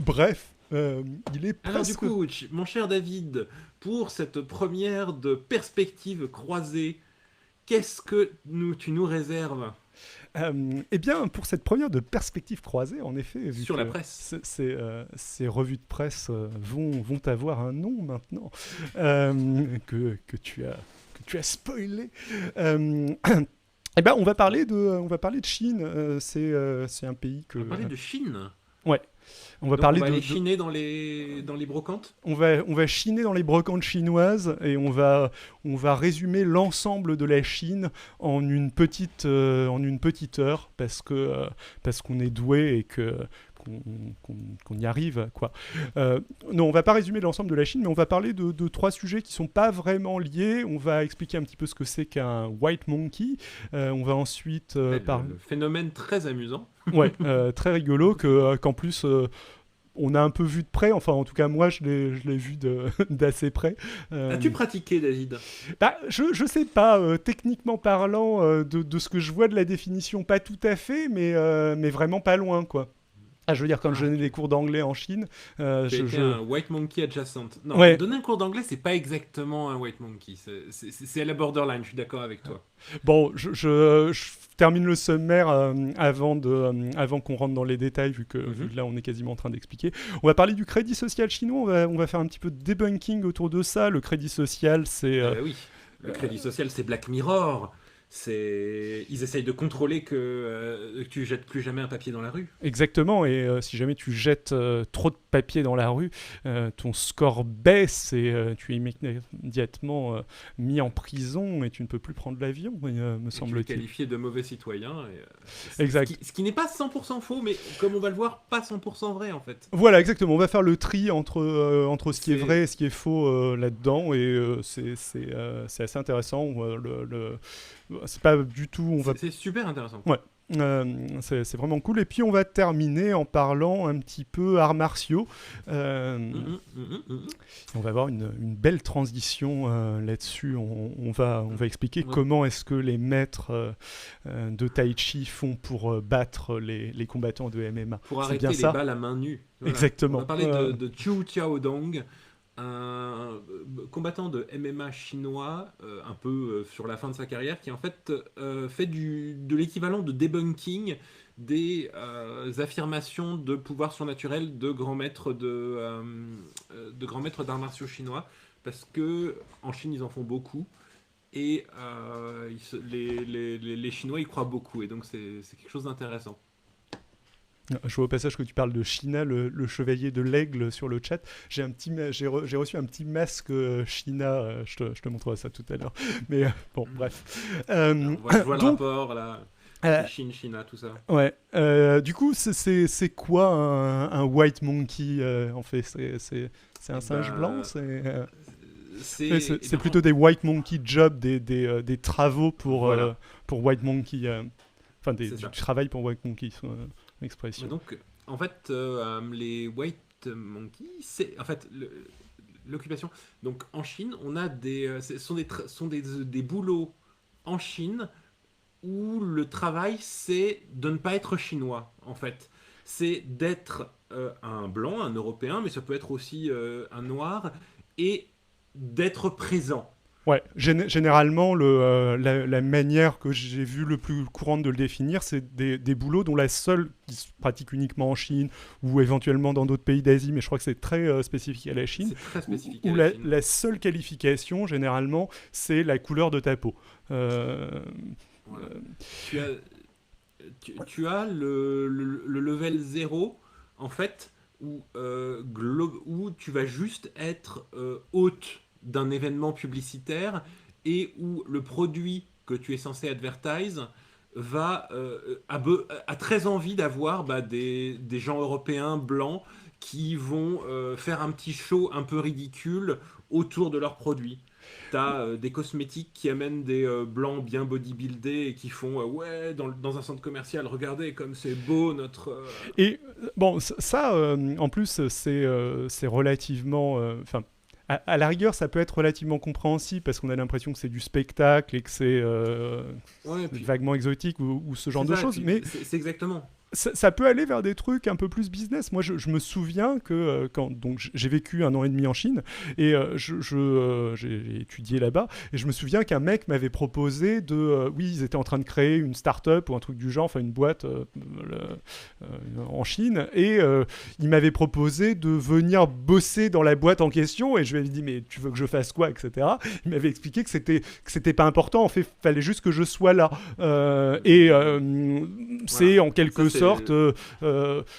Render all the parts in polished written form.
Bref, il est Alors du presque... coup, mon cher David, pour cette première de perspective croisée, qu'est-ce que tu nous réserves Eh bien, pour cette première de perspective croisée, en effet, vu sur la que presse? ces revues de presse vont avoir un nom maintenant, que tu as spoilé. Euh, eh ben, on va parler de Chine. C'est un pays que... On va parler de Chine. ouais, on va Donc on parler va aller chiner dans les brocantes. on va chiner dans les brocantes chinoises et on va résumer l'ensemble de la Chine en une petite heure parce qu'on est doué et qu'on qu'on y arrive, quoi. Non, on va pas résumer l'ensemble de la Chine, mais on va parler de trois sujets qui sont pas vraiment liés. On va expliquer un petit peu ce que c'est qu'un white monkey. On va ensuite Le phénomène très amusant. ouais, très rigolo qu'en plus on a un peu vu de près, enfin en tout cas moi je l'ai vu d'assez près. As-tu pratiqué, David? Bah, je sais pas, techniquement parlant, de ce que je vois de la définition, pas tout à fait, mais vraiment pas loin, quoi. Ah, je veux dire, quand je Ah, donnais des cours d'anglais en Chine, tu as été un white monkey adjacent. Non, ouais. donner un cours d'anglais, c'est pas exactement un white monkey. C'est à la borderline, je suis d'accord avec toi. Bon, je termine le sommaire avant qu'on rentre dans les détails, vu Mhm. que là on est quasiment en train d'expliquer. On va parler du crédit social chinois, on va faire un petit peu de debunking autour de ça. Le crédit social, c'est... Ah bah oui, le crédit social, c'est Black Mirror. Ils essayent de contrôler que tu jettes plus jamais un papier dans la rue. exactement, et si jamais tu jettes trop de papier dans la rue, ton score baisse et tu es immédiatement mis en prison et tu ne peux plus prendre l'avion, me Et tu es semble-t-il. qualifié de mauvais citoyen. Exact. Ce qui n'est pas 100% faux, mais comme on va le voir, pas 100% vrai en fait. Voilà, exactement. On va faire le tri entre ce qui est C'est vrai et ce qui est faux là-dedans, et c'est assez intéressant. C'est pas du tout. On va c'est super intéressant. ouais. C'est vraiment cool. Et puis on va terminer en parlant un petit peu arts martiaux. On va avoir une belle transition là-dessus. On va expliquer Ouais. comment est-ce que les maîtres de Tai Chi font pour battre les combattants de MMA. Pour C'est bien arrêter les ça? balles à main nue. Voilà. On Exactement. va parler de Chiu Xiaodong, un combattant de MMA chinois, un peu sur la fin de sa carrière, qui en fait fait de l'équivalent de debunking des affirmations de pouvoir surnaturel de grands maîtres d'arts martiaux chinois, parce que en Chine ils en font beaucoup. Et les Chinois y croient beaucoup, et donc c'est quelque chose d'intéressant. Je vois au passage que tu parles de Shina, le chevalier de l'aigle sur le chat. J'ai reçu un petit masque Shina, je te montrerai ça tout à l'heure. Mais bon, bref. Je vois le Donc, rapport là. euh, Chine, China, tout ça. ouais. Du coup, c'est quoi un white monkey en fait? C'est un Et singe blanc? ben, C'est eh ben, plutôt des white monkey jobs, des travaux voilà, pour white monkey. Enfin, c'est du ça. travail pour white monkey, Mais l'expression. donc, en fait, les white monkeys, c'est en fait l'occupation. Donc, en Chine, on a des boulots en Chine où le travail, c'est de ne pas être chinois, en fait. C'est d'être un blanc, un européen, mais ça peut être aussi un noir, et d'être présent. Ouais, généralement, la manière que j'ai vue le plus courante de le définir, c'est des boulots dont la seule, qui se pratique uniquement en Chine ou éventuellement dans d'autres pays d'Asie, mais je crois que c'est très spécifique à la Chine, C'est très spécifique à où la Chine. la seule qualification, généralement, c'est la couleur de ta peau. Euh, Voilà. euh, Tu as, tu as le level 0, en fait, où tu vas juste être hôte d'un événement publicitaire et où le produit que tu es censé advertise a très envie d'avoir des gens européens blancs qui vont faire un petit show un peu ridicule autour de leurs produits. T'as des cosmétiques qui amènent des blancs bien bodybuildés et qui font ouais, dans un centre commercial, regardez comme c'est beau notre. et bon, ça, en plus, c'est relativement... Enfin, à la rigueur, ça peut être relativement compréhensible parce qu'on a l'impression que c'est du spectacle et que Ouais, c'est puis vaguement exotique ou ce genre c'est de ça, et choses, puis mais c'est exactement. ça peut aller vers des trucs un peu plus business. Moi, je me souviens que donc j'ai vécu 1 an et demi en Chine et j'ai étudié là-bas et je me souviens qu'un mec m'avait proposé oui, ils étaient en train de créer une start-up ou un truc du genre, enfin une boîte en Chine et il m'avait proposé de venir bosser dans la boîte en question et je lui avais dit mais tu veux que je fasse quoi, etc. Il m'avait expliqué que c'était pas important, en fait, fallait juste que je sois là c'est en quelque sorte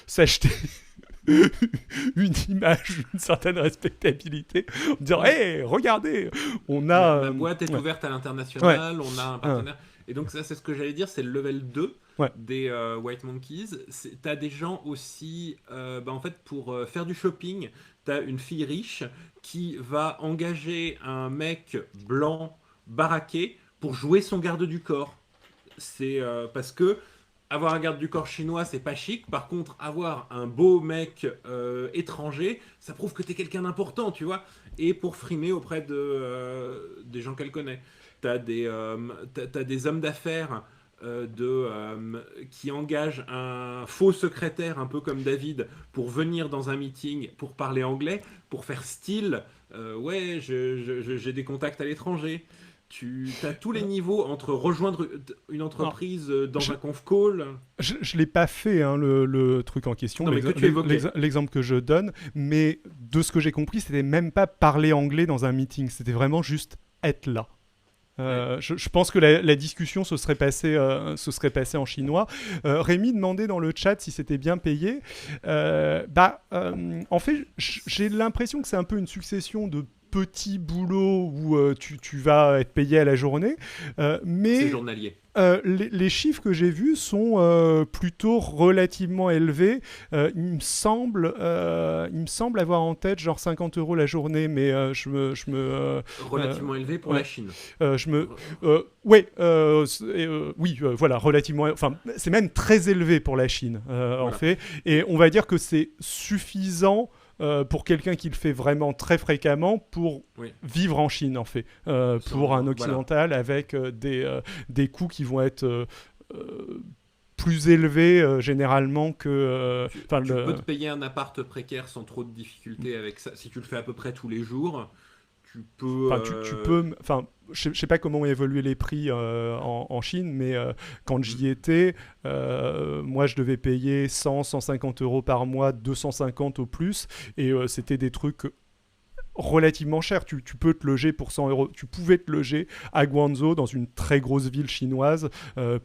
s'acheter une image, une certaine respectabilité, en disant hey, regardez, on a la boîte est ouverte à l'international, on a un partenaire. Et donc ça c'est ce que j'allais dire, c'est le level 2 des White Monkeys. T'as des gens aussi, en fait pour faire du shopping, t'as une fille riche qui va engager un mec blanc baraqué pour jouer son garde du corps. C'est parce que avoir un garde du corps chinois, c'est pas chic. Par contre, avoir un beau mec étranger, ça prouve que t'es quelqu'un d'important, tu vois. Et pour frimer auprès des gens qu'elle connaît. T'as des hommes d'affaires qui engagent un faux secrétaire, un peu comme David, pour venir dans un meeting, pour parler anglais, pour faire style. Ouais, j'ai des contacts à l'étranger. Tu as tous les niveaux entre rejoindre une entreprise dans un conf call. Je l'ai pas fait, hein, le truc en question, non, l'exemple que je donne, mais de ce que j'ai compris, c'était même pas parler anglais dans un meeting, c'était vraiment juste être là. Je pense que la discussion se serait passée en chinois. Rémi demandait dans le chat si c'était bien payé. En fait, j'ai l'impression que c'est un peu une succession de petits boulots où tu vas être payé à la journée. Mais c'est journalier. Les chiffres que j'ai vus sont plutôt relativement élevés. Il me semble avoir en tête genre 50 € la journée, mais relativement élevé pour la Chine. Voilà, relativement. Enfin, c'est même très élevé pour la Chine, en fait. Et on va dire que c'est suffisant. Pour quelqu'un qui le fait vraiment très fréquemment pour vivre en Chine en fait pour un occidental avec des coûts qui vont être plus élevés généralement que tu peux te payer un appart précaire sans trop de difficultés avec ça si tu le fais à peu près tous les jours. Tu peux je sais pas comment ont évolué les prix en Chine, mais quand j'y étais, moi je devais payer 150 € par mois, 250 au plus, et c'était des trucs relativement chers. Tu peux te loger pour 100 €. Tu pouvais te loger à Guangzhou, dans une très grosse ville chinoise,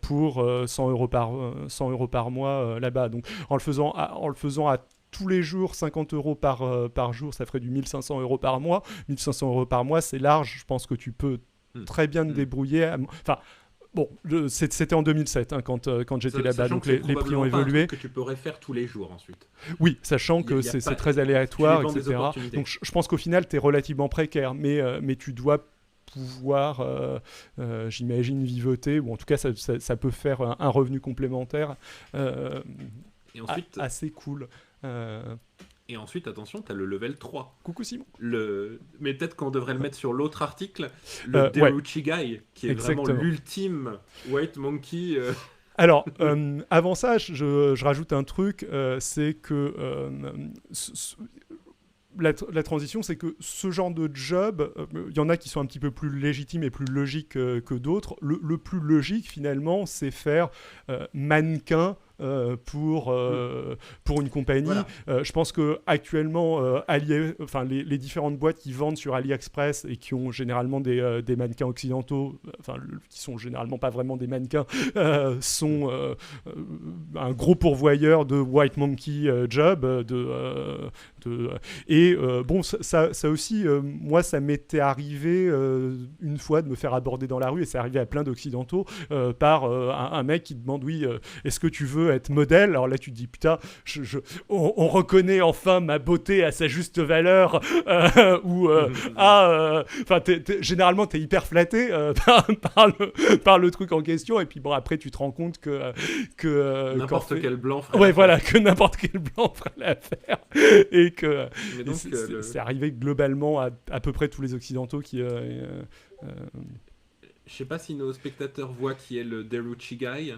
pour 100 € par mois là-bas. Donc en le faisant à tous les jours, 50 € par jour, ça ferait du 1500 € par mois. 1500 € par mois, c'est large. Je pense que tu peux très bien te débrouiller. Enfin, bon, c'était en 2007 hein, quand j'étais là-bas, donc les prix ont évolué. Que tu pourrais faire tous les jours ensuite. Oui, sachant que c'est très aléatoire, etc. Donc je pense qu'au final, tu es relativement précaire, mais tu dois pouvoir, j'imagine, vivoter, ou en tout cas, ça peut faire un revenu complémentaire et ensuite, assez cool. Et ensuite, attention, tu as le level 3. Coucou Simon. Mais peut-être qu'on devrait le mettre sur l'autre article, le Deruchigai, qui est vraiment l'ultime White Monkey. Alors, avant ça, je rajoute un truc, c'est que la transition, c'est que ce genre de job, il y en a qui sont un petit peu plus légitimes et plus logiques que d'autres. Le plus logique, finalement, c'est faire mannequin pour une compagnie. Voilà. Je pense que actuellement, les différentes boîtes qui vendent sur AliExpress et qui ont généralement des mannequins occidentaux, qui sont généralement pas vraiment des mannequins, sont un gros pourvoyeur de White Monkey job. Bon, ça aussi, moi, ça m'était arrivé une fois de me faire aborder dans la rue, et c'est arrivé à plein d'occidentaux, par un mec qui demande est-ce que tu veux être modèle? Alors là, tu te dis, putain, on reconnaît enfin ma beauté à sa juste valeur, généralement, t'es hyper flatté par le truc en question, et puis bon, après, tu te rends compte que n'importe quel blanc ferait l'affaire. Voilà, que n'importe quel blanc ferait l'affaire, et que donc, c'est arrivé globalement à peu près tous les occidentaux qui... Je sais pas si nos spectateurs voient qui est le Deruchigai.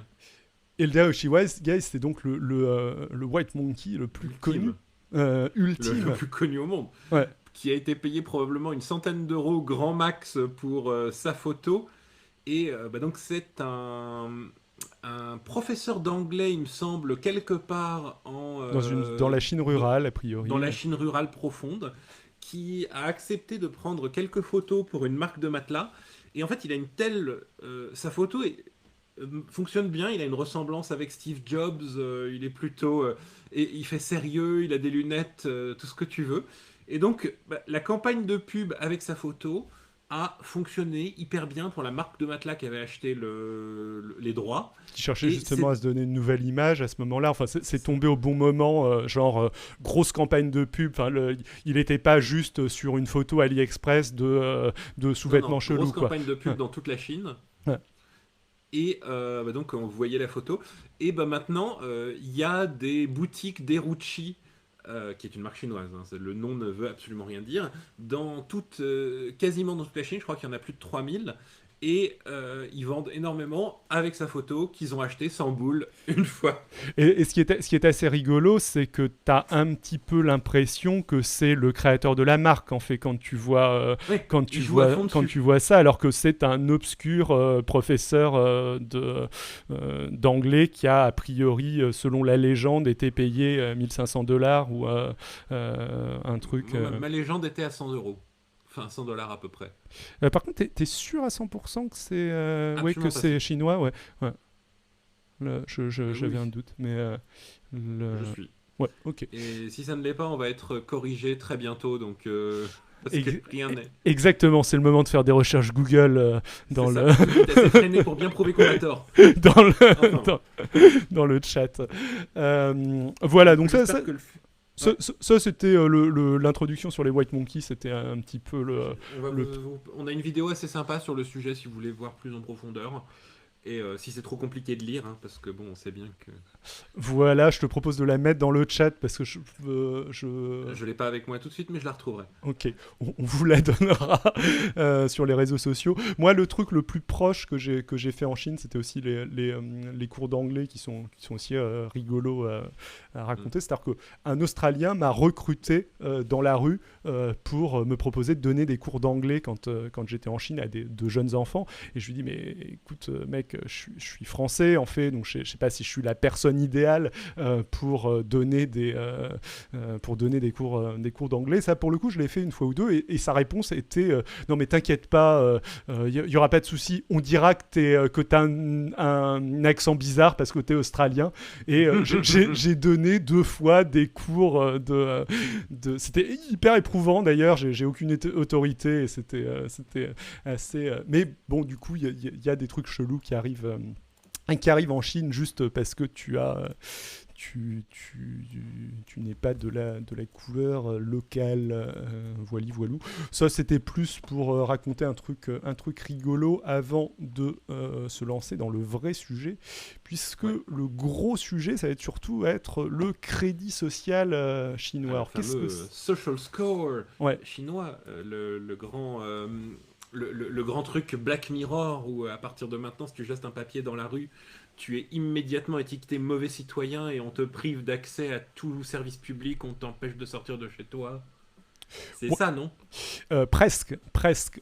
Et le Daoshi Wise, guys, c'est donc le White Monkey le plus connu. Ultime. Le Ultime. plus connu au monde. Ouais. Qui a été payé probablement une centaine d'euros grand max pour sa photo. Et donc c'est un professeur d'anglais, il me semble, quelque part Dans la Chine rurale, a priori. dans la Chine rurale profonde, qui a accepté de prendre quelques photos pour une marque de matelas. Et en fait, il a une telle... sa photo fonctionne bien, il a une ressemblance avec Steve Jobs, il est plutôt... et il fait sérieux, il a des lunettes, tout ce que tu veux. Et donc, la campagne de pub avec sa photo a fonctionné hyper bien pour la marque de matelas qui avait acheté les droits. Qui cherchait Et justement à c'est... se donner une nouvelle image à ce moment-là. Enfin, c'est tombé au bon moment, grosse campagne de pub. Enfin, il n'était pas juste sur une photo AliExpress de Non, sous-vêtements chelous, grosse quoi. campagne de pub Ouais. dans toute la Chine. Ouais. Et donc, on voyait la photo. Et maintenant, il y a des boutiques d'Eruchi, qui est une marque chinoise. Hein, le nom ne veut absolument rien dire. Quasiment dans toute la Chine, je crois qu'il y en a plus de 3000. Et ils vendent énormément avec sa photo qu'ils ont acheté 100 boules une fois. Et ce qui est assez rigolo, c'est que tu as un petit peu l'impression que c'est le créateur de la marque, en fait, Oui, ils jouent à fond quand dessus. tu vois ça, alors que c'est un obscur professeur d'anglais qui a priori, selon la légende, été payé $1 500 ou un truc. Ma légende était à 100 euros. Enfin, 100 dollars à peu près. Par contre, t'es sûr à 100% que que Absolument pas c'est sûr. chinois, ouais. Ouais. Oui, J'avais un oui, doute, mais je suis. ouais, ok. Et si ça ne l'est pas, on va être corrigé très bientôt, donc parce que Ex- rien n'est. Exactement, c'est le moment de faire des recherches Google C'est dans le ça. Une vitesse effrénée pour bien prouver qu'on a tort. dans le Enfin, dans, dans le chat. Voilà, donc j'espère que ça, c'était l'introduction sur les White Monkeys, c'était un petit peu le on a une vidéo assez sympa sur le sujet si vous voulez voir plus en profondeur. Et si c'est trop compliqué de lire, hein, parce que bon, on sait bien que voilà, je te propose de la mettre dans le chat parce que je l'ai pas avec moi tout de suite, mais je la retrouverai. ok, on vous la donnera sur les réseaux sociaux. Moi, le truc le plus proche que j'ai fait en Chine, c'était aussi les cours d'anglais qui sont aussi rigolos à raconter. C'est-à-dire qu'un Australien m'a recruté dans la rue pour me proposer de donner des cours d'anglais quand j'étais en Chine à de jeunes enfants. Et je lui dis, mais écoute, mec, je suis français en fait, donc je sais pas si je suis la personne idéale pour donner des cours d'anglais. Ça, pour le coup, je l'ai fait une fois ou deux, et sa réponse était non, mais t'inquiète pas, y aura pas de souci. On dira que t'as un accent bizarre parce que t'es australien. Et j'ai donné 2 fois des cours c'était hyper éprouvant d'ailleurs. J'ai aucune autorité et c'était assez. Mais bon, du coup, il y a des trucs chelous qui arrivent en Chine juste parce que tu n'es pas de la couleur locale, voilou. Ça, c'était plus pour raconter un truc rigolo avant de se lancer dans le vrai sujet, puisque Ouais. le gros sujet, ça va surtout être le crédit social chinois. Le Alors, qu'est-ce que fameux social score Ouais, chinois, le grand truc Black Mirror où à partir de maintenant, si tu jettes un papier dans la rue, tu es immédiatement étiqueté mauvais citoyen et on te prive d'accès à tout service public, on t'empêche de sortir de chez toi. C'est ouais, ça, non? presque, presque.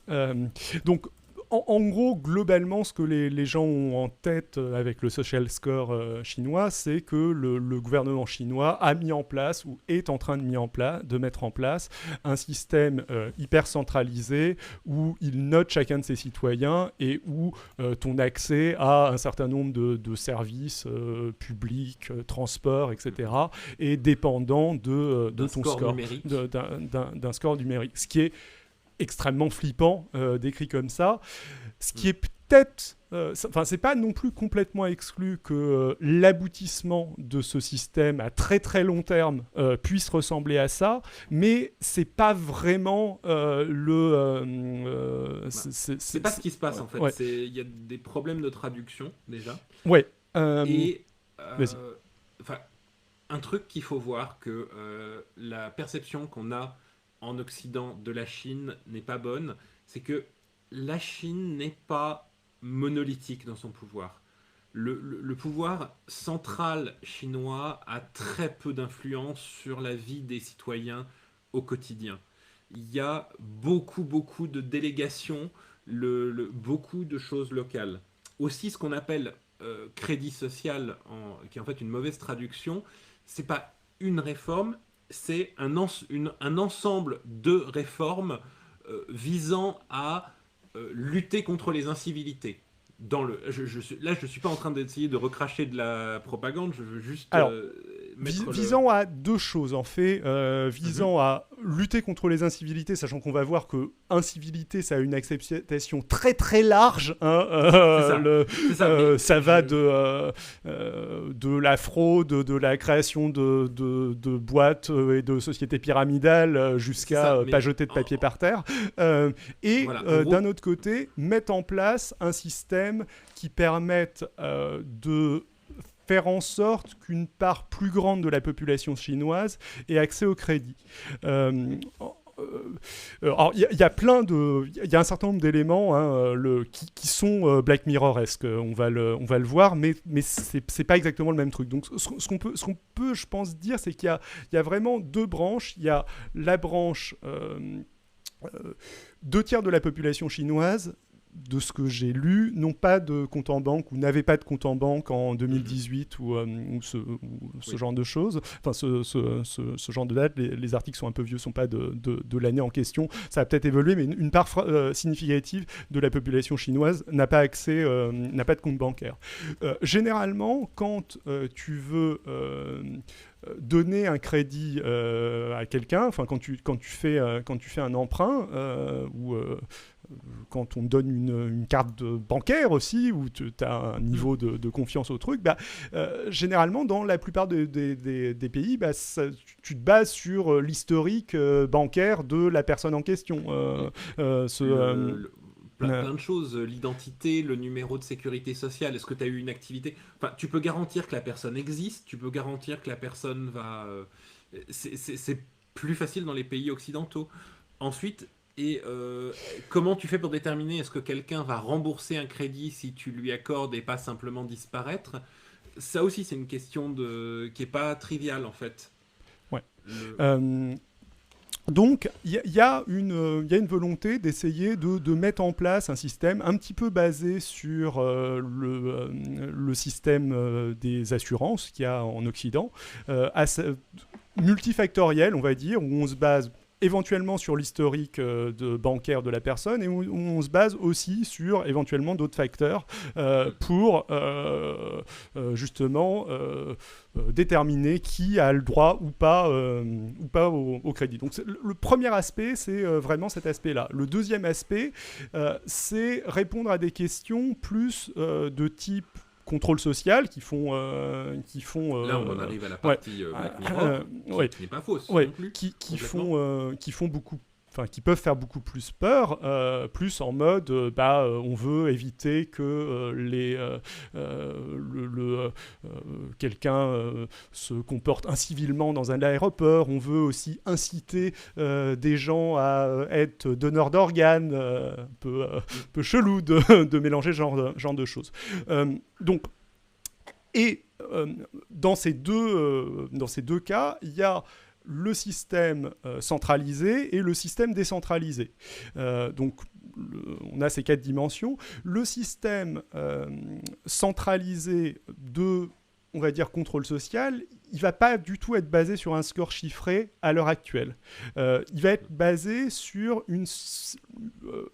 Donc, en gros, globalement, ce que les gens ont en tête avec le social score chinois, c'est que le gouvernement chinois a mis en place ou est en train de mettre en place un système hyper centralisé où il note chacun de ses citoyens et où ton accès à un certain nombre de services publics, transports, etc., est dépendant de D'un ton score score, numérique. d'un score numérique. Ce qui est extrêmement flippant décrit comme ça. Ce qui est peut-être, enfin c'est pas non plus complètement exclu que l'aboutissement de ce système à très très long terme puisse ressembler à ça, mais c'est pas vraiment C'est pas ce qui se passe en fait. ouais, Il y a des problèmes de traduction déjà. ouais, Et vas-y. enfin, un truc qu'il faut voir que la perception qu'on a en Occident de la Chine n'est pas bonne, c'est que la Chine n'est pas monolithique dans son pouvoir. le pouvoir central chinois a très peu d'influence sur la vie des citoyens au quotidien. Il y a beaucoup de délégations, beaucoup de choses locales. Aussi, ce qu'on appelle crédit social, qui est en fait une mauvaise traduction, c'est pas une réforme, c'est un ensemble de réformes visant à lutter contre les incivilités. Là, je ne suis pas en train d'essayer de recracher de la propagande, je veux juste Alors, mettre visant à deux choses, en fait. Visant à lutter contre les incivilités, sachant qu'on va voir que incivilité, ça a une acceptation très très large. Hein, ça va de la fraude, de la création de boîtes et de sociétés pyramidales jusqu'à pas jeter de papier par terre. Voilà, d'un autre côté, mettre en place un système qui permette de faire en sorte qu'une part plus grande de la population chinoise ait accès au crédit. Alors, il y a un certain nombre d'éléments qui sont Black Mirror-esque. On va le voir, mais c'est pas exactement le même truc. Donc, ce qu'on peut, je pense, dire, c'est qu'il y a vraiment deux branches. Il y a la branche 2 tiers de la population chinoise, de ce que j'ai lu, n'ont pas de compte en banque ou n'avaient pas de compte en banque en 2018 ou ce genre de choses. Enfin, ce genre de date, les articles sont un peu vieux, sont pas de l'année en question. Ça a peut-être évolué, mais une part significative de la population chinoise n'a pas accès, n'a pas de compte bancaire. Généralement, quand tu veux donner un crédit à quelqu'un, enfin quand tu fais un emprunt ou quand on donne une carte bancaire aussi, où tu as un niveau de confiance au truc, généralement, dans la plupart des pays, tu te bases sur l'historique bancaire de la personne en question. Plein de choses, l'identité, le numéro de sécurité sociale, est-ce que tu as eu une activité... Enfin, tu peux garantir que la personne existe, tu peux garantir que la personne va... C'est plus facile dans les pays occidentaux. Ensuite... comment tu fais pour déterminer est-ce que quelqu'un va rembourser un crédit si tu lui accordes et pas simplement disparaître? Ça aussi, c'est une question qui est pas triviale en fait. Ouais. Donc, il y a une volonté d'essayer de mettre en place un système un petit peu basé sur le système des assurances qu'il y a en Occident, multifactoriel, on va dire, où on se base éventuellement sur l'historique bancaire de la personne et où on se base aussi sur éventuellement d'autres facteurs pour justement déterminer qui a le droit ou pas au crédit. Donc le premier aspect, c'est vraiment cet aspect-là. Le deuxième aspect, c'est répondre à des questions plus de type contrôle social qui font là on en arrive à la partie Black Mirror qui n'est pas fausse non plus, qui font beaucoup, enfin qui peuvent faire beaucoup plus peur, plus en mode on veut éviter que quelqu'un se comporte incivilement dans un aéroport, on veut aussi inciter des gens à être donneurs d'organes, un peu chelou de mélanger ce genre de choses. Donc, dans ces deux cas, il y a le système centralisé et le système décentralisé. Donc, on a ces 4 dimensions. Le système centralisé on va dire, contrôle social, il ne va pas du tout être basé sur un score chiffré à l'heure actuelle. Il va être basé sur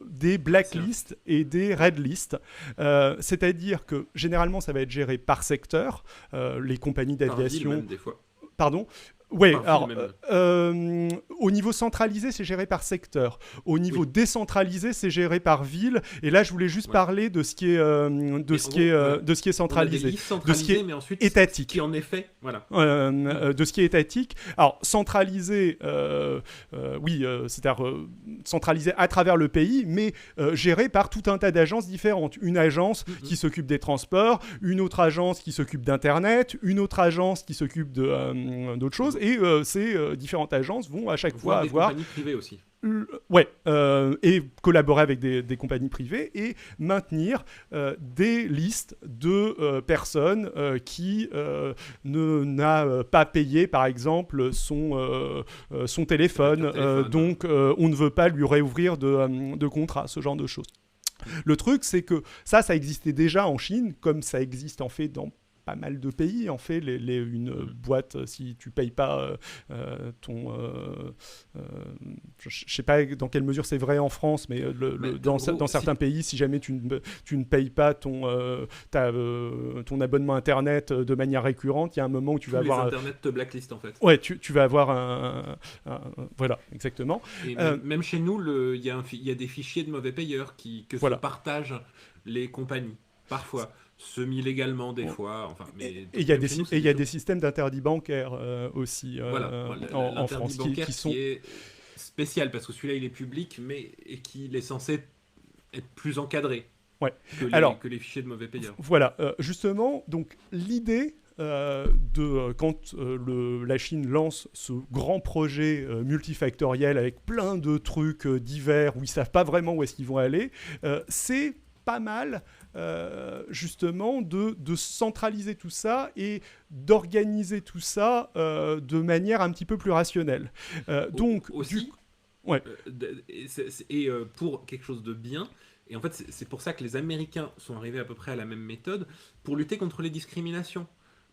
des blacklists et des redlists. C'est-à-dire que, généralement, ça va être géré par secteur. Les compagnies d'aviation... Par ville même, des fois. Pardon ? Oui, alors, au niveau centralisé, c'est géré par secteur. Au niveau décentralisé, c'est géré par ville. Et là, je voulais juste parler de ce qui est, de ce qui est centralisé, de ce qui est mais ensuite, étatique. Qui en effet, voilà. De ce qui est étatique. Alors, centralisé, c'est-à-dire centralisé à travers le pays, mais géré par tout un tas d'agences différentes. Une agence qui s'occupe des transports, une autre agence qui s'occupe d'Internet, une autre agence qui s'occupe d'autres choses. et ces différentes agences vont à chaque fois des avoir... compagnies privées aussi. Et collaborer avec des compagnies privées et maintenir des listes de personnes qui n'a pas payé, par exemple, son téléphone. Donc, on ne veut pas lui réouvrir de contrat, ce genre de choses. Le truc, c'est que ça existait déjà en Chine, comme ça existe en fait dans pas mal de pays. En fait, une boîte, si tu payes pas je sais pas dans quelle mesure c'est vrai en France, mais dans certains pays, si jamais tu ne payes pas ton abonnement Internet de manière récurrente, il y a un moment où tu vas avoir... Internet te blacklist, en fait. Ouais, tu vas avoir voilà, exactement. Et même chez nous, il y a des fichiers de mauvais payeurs se partagent les compagnies, parfois. Semi-légalement des fois. Enfin, mais et il y a des systèmes d'interdit bancaire aussi en France qui est spécial parce que celui-là il est public et qu'il est censé être plus encadré que les fichiers de mauvais payeurs. Voilà, justement, donc l'idée quand la Chine lance ce grand projet multifactoriel avec plein de trucs divers où ils savent pas vraiment où est-ce qu'ils vont aller, c'est pas mal justement de centraliser tout ça et d'organiser tout ça de manière un petit peu plus rationnelle. Donc aussi, pour quelque chose de bien, et en fait c'est pour ça que les Américains sont arrivés à peu près à la même méthode pour lutter contre les discriminations.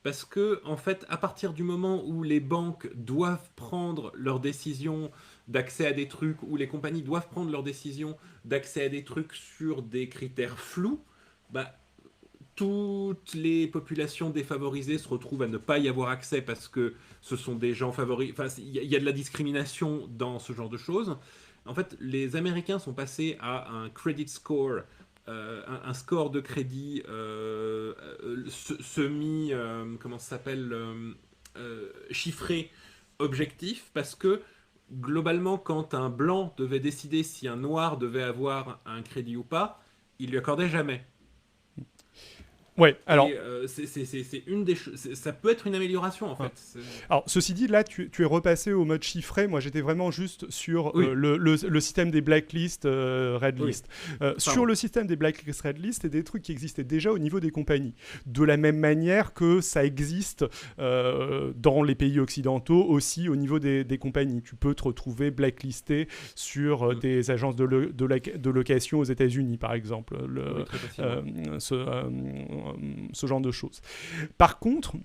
Parce que, en fait, à partir du moment où les banques doivent prendre leurs décisions d'accès à des trucs, où les compagnies doivent prendre leurs décisions d'accès à des trucs sur des critères flous, toutes les populations défavorisées se retrouvent à ne pas y avoir accès parce que ce sont des gens favorisés. Enfin, il y a de la discrimination dans ce genre de choses. En fait, les Américains sont passés à un credit score, un score de crédit comment ça s'appelle, chiffré, objectif, parce que globalement, quand un blanc devait décider si un noir devait avoir un crédit ou pas, il lui accordait jamais. Ouais, alors... c'est une des choses... Ça peut être une amélioration, en fait. Alors, ceci dit, là, tu es repassé au mode chiffré. Moi, j'étais vraiment juste sur le système des blacklists, red list. Sur le système des blacklists, red list, c'est des trucs qui existaient déjà au niveau des compagnies. De la même manière que ça existe dans les pays occidentaux aussi au niveau des compagnies. Tu peux te retrouver blacklisté sur des agences de location aux États-Unis, par exemple. Ce genre de choses. Par contre,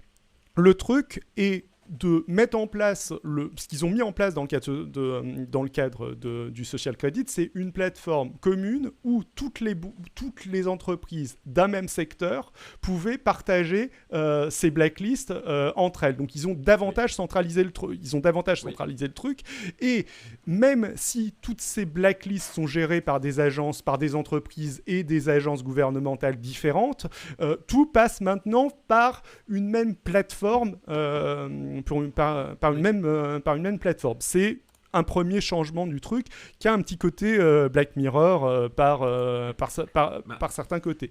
le truc est de mettre en place ce qu'ils ont mis en place dans le cadre du social credit, c'est une plateforme commune où toutes les entreprises d'un même secteur pouvaient partager ces blacklists entre elles. Donc ils ont davantage centralisé le truc. Et même si toutes ces blacklists sont gérées par des agences, par des entreprises et des agences gouvernementales différentes, tout passe maintenant par une même plateforme. Par une même plateforme. C'est un premier changement du truc qui a un petit côté Black Mirror par certains côtés.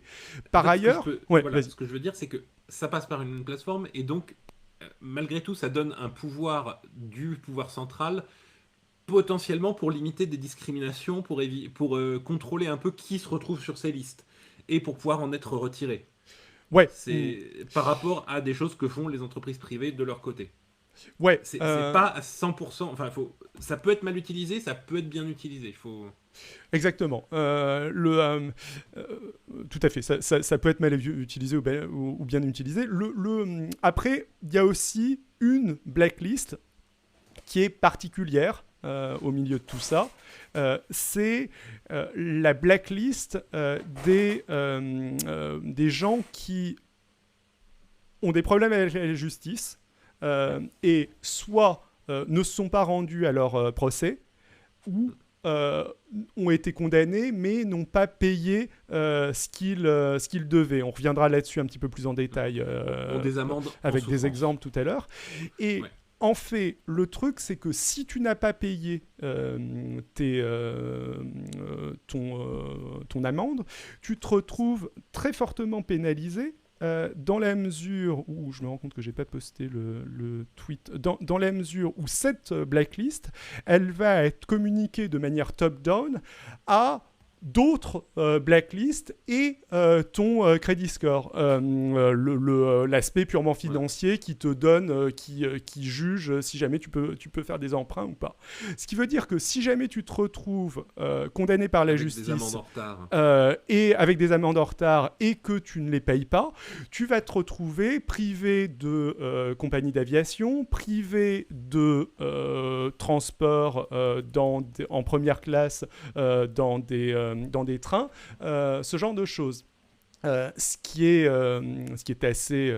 Par ailleurs... ce que je veux dire, c'est que ça passe par une plateforme et donc, malgré tout, ça donne un pouvoir du pouvoir central potentiellement pour limiter des discriminations, pour contrôler un peu qui se retrouve sur ces listes et pour pouvoir en être retiré. C'est par rapport à des choses que font les entreprises privées de leur côté. C'est pas à 100%. Enfin, ça peut être mal utilisé, ça peut être bien utilisé. Exactement. Tout à fait. Ça peut être mal utilisé ou bien utilisé. Après, il y a aussi une blacklist qui est particulière au milieu de tout ça. C'est la blacklist des gens qui ont des problèmes avec la justice et soit ne se sont pas rendus à leur procès ou ont été condamnés mais n'ont pas payé ce qu'ils devaient. On reviendra là-dessus un petit peu plus en détail des amendes avec des exemples tout à l'heure. Et en fait, le truc, c'est que si tu n'as pas payé ton amende, tu te retrouves très fortement pénalisé dans la mesure où, je me rends compte que j'ai pas posté le tweet, dans la mesure où cette blacklist, elle va être communiquée de manière top-down à d'autres blacklists et ton credit score, l'aspect purement financier qui te donne, qui juge si jamais tu peux faire des emprunts ou pas. Ce qui veut dire que si jamais tu te retrouves condamné par la Avec justice des amendes en retard. et avec des amendes en retard et que tu ne les payes pas, tu vas te retrouver privé de compagnie d'aviation, privé de transport en première classe dans des trains, ce genre de choses. Ce qui est assez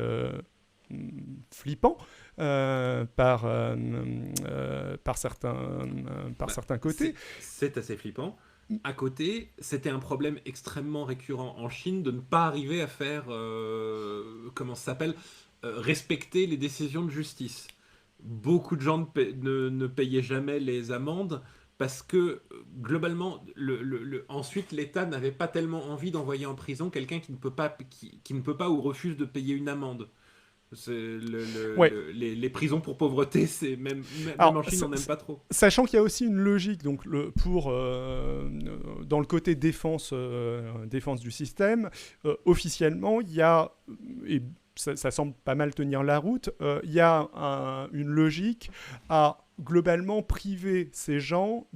flippant par certains côtés. C'est assez flippant. À côté, c'était un problème extrêmement récurrent en Chine de ne pas arriver à faire, comment ça s'appelle, respecter les décisions de justice. Beaucoup de gens ne payaient jamais les amendes parce que globalement, ensuite l'État n'avait pas tellement envie d'envoyer en prison quelqu'un qui ne peut pas ou refuse de payer une amende. Ouais. Les prisons pour pauvreté, même Alors, en Chine, on n'aime pas trop. Sachant qu'il y a aussi une logique, donc dans le côté défense du système, officiellement, il y a, et ça semble pas mal tenir la route, il y a une logique à globalement priver ces gens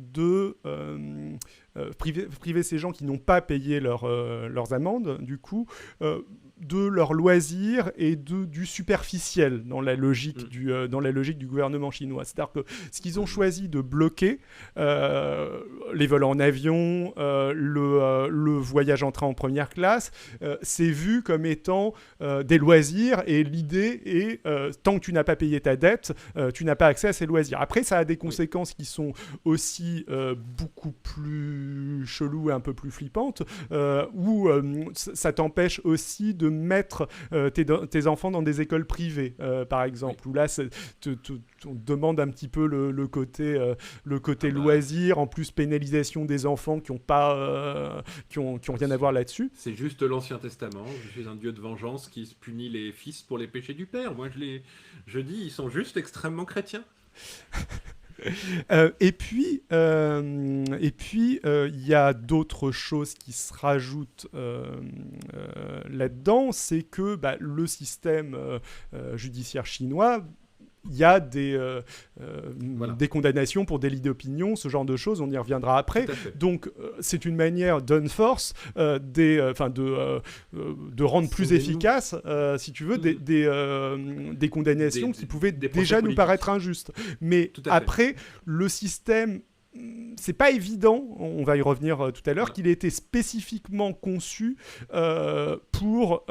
priver ces gens qui n'ont pas payé leurs amendes, du coup, de leur loisir et du superficiel dans la logique du gouvernement chinois. C'est-à-dire que ce qu'ils ont choisi de bloquer, les vols en avion, le voyage en train en première classe, c'est vu comme étant des loisirs, et l'idée est, tant que tu n'as pas payé ta dette, tu n'as pas accès à ces loisirs. Après, ça a des conséquences qui sont aussi beaucoup plus cheloues et un peu plus flippantes, où ça t'empêche aussi de mettre tes enfants dans des écoles privées, par exemple, où là, on demande un petit peu le côté loisir, en plus pénalisation des enfants qui ont rien à voir là-dessus. C'est juste l'Ancien Testament. Je suis un Dieu de vengeance qui punit les fils pour les péchés du père. Moi, je dis, ils sont juste extrêmement chrétiens. Et puis, il y a d'autres choses qui se rajoutent là-dedans, c'est que le système judiciaire chinois, il y a des condamnations pour délit d'opinion, ce genre de choses, on y reviendra après. Donc, c'est une manière d'enforce, de rendre plus efficace, si tu veux, des condamnations qui pouvaient déjà nous paraître injustes. Mais après, le système... C'est pas évident, on va y revenir tout à l'heure, qu'il ait été spécifiquement conçu pour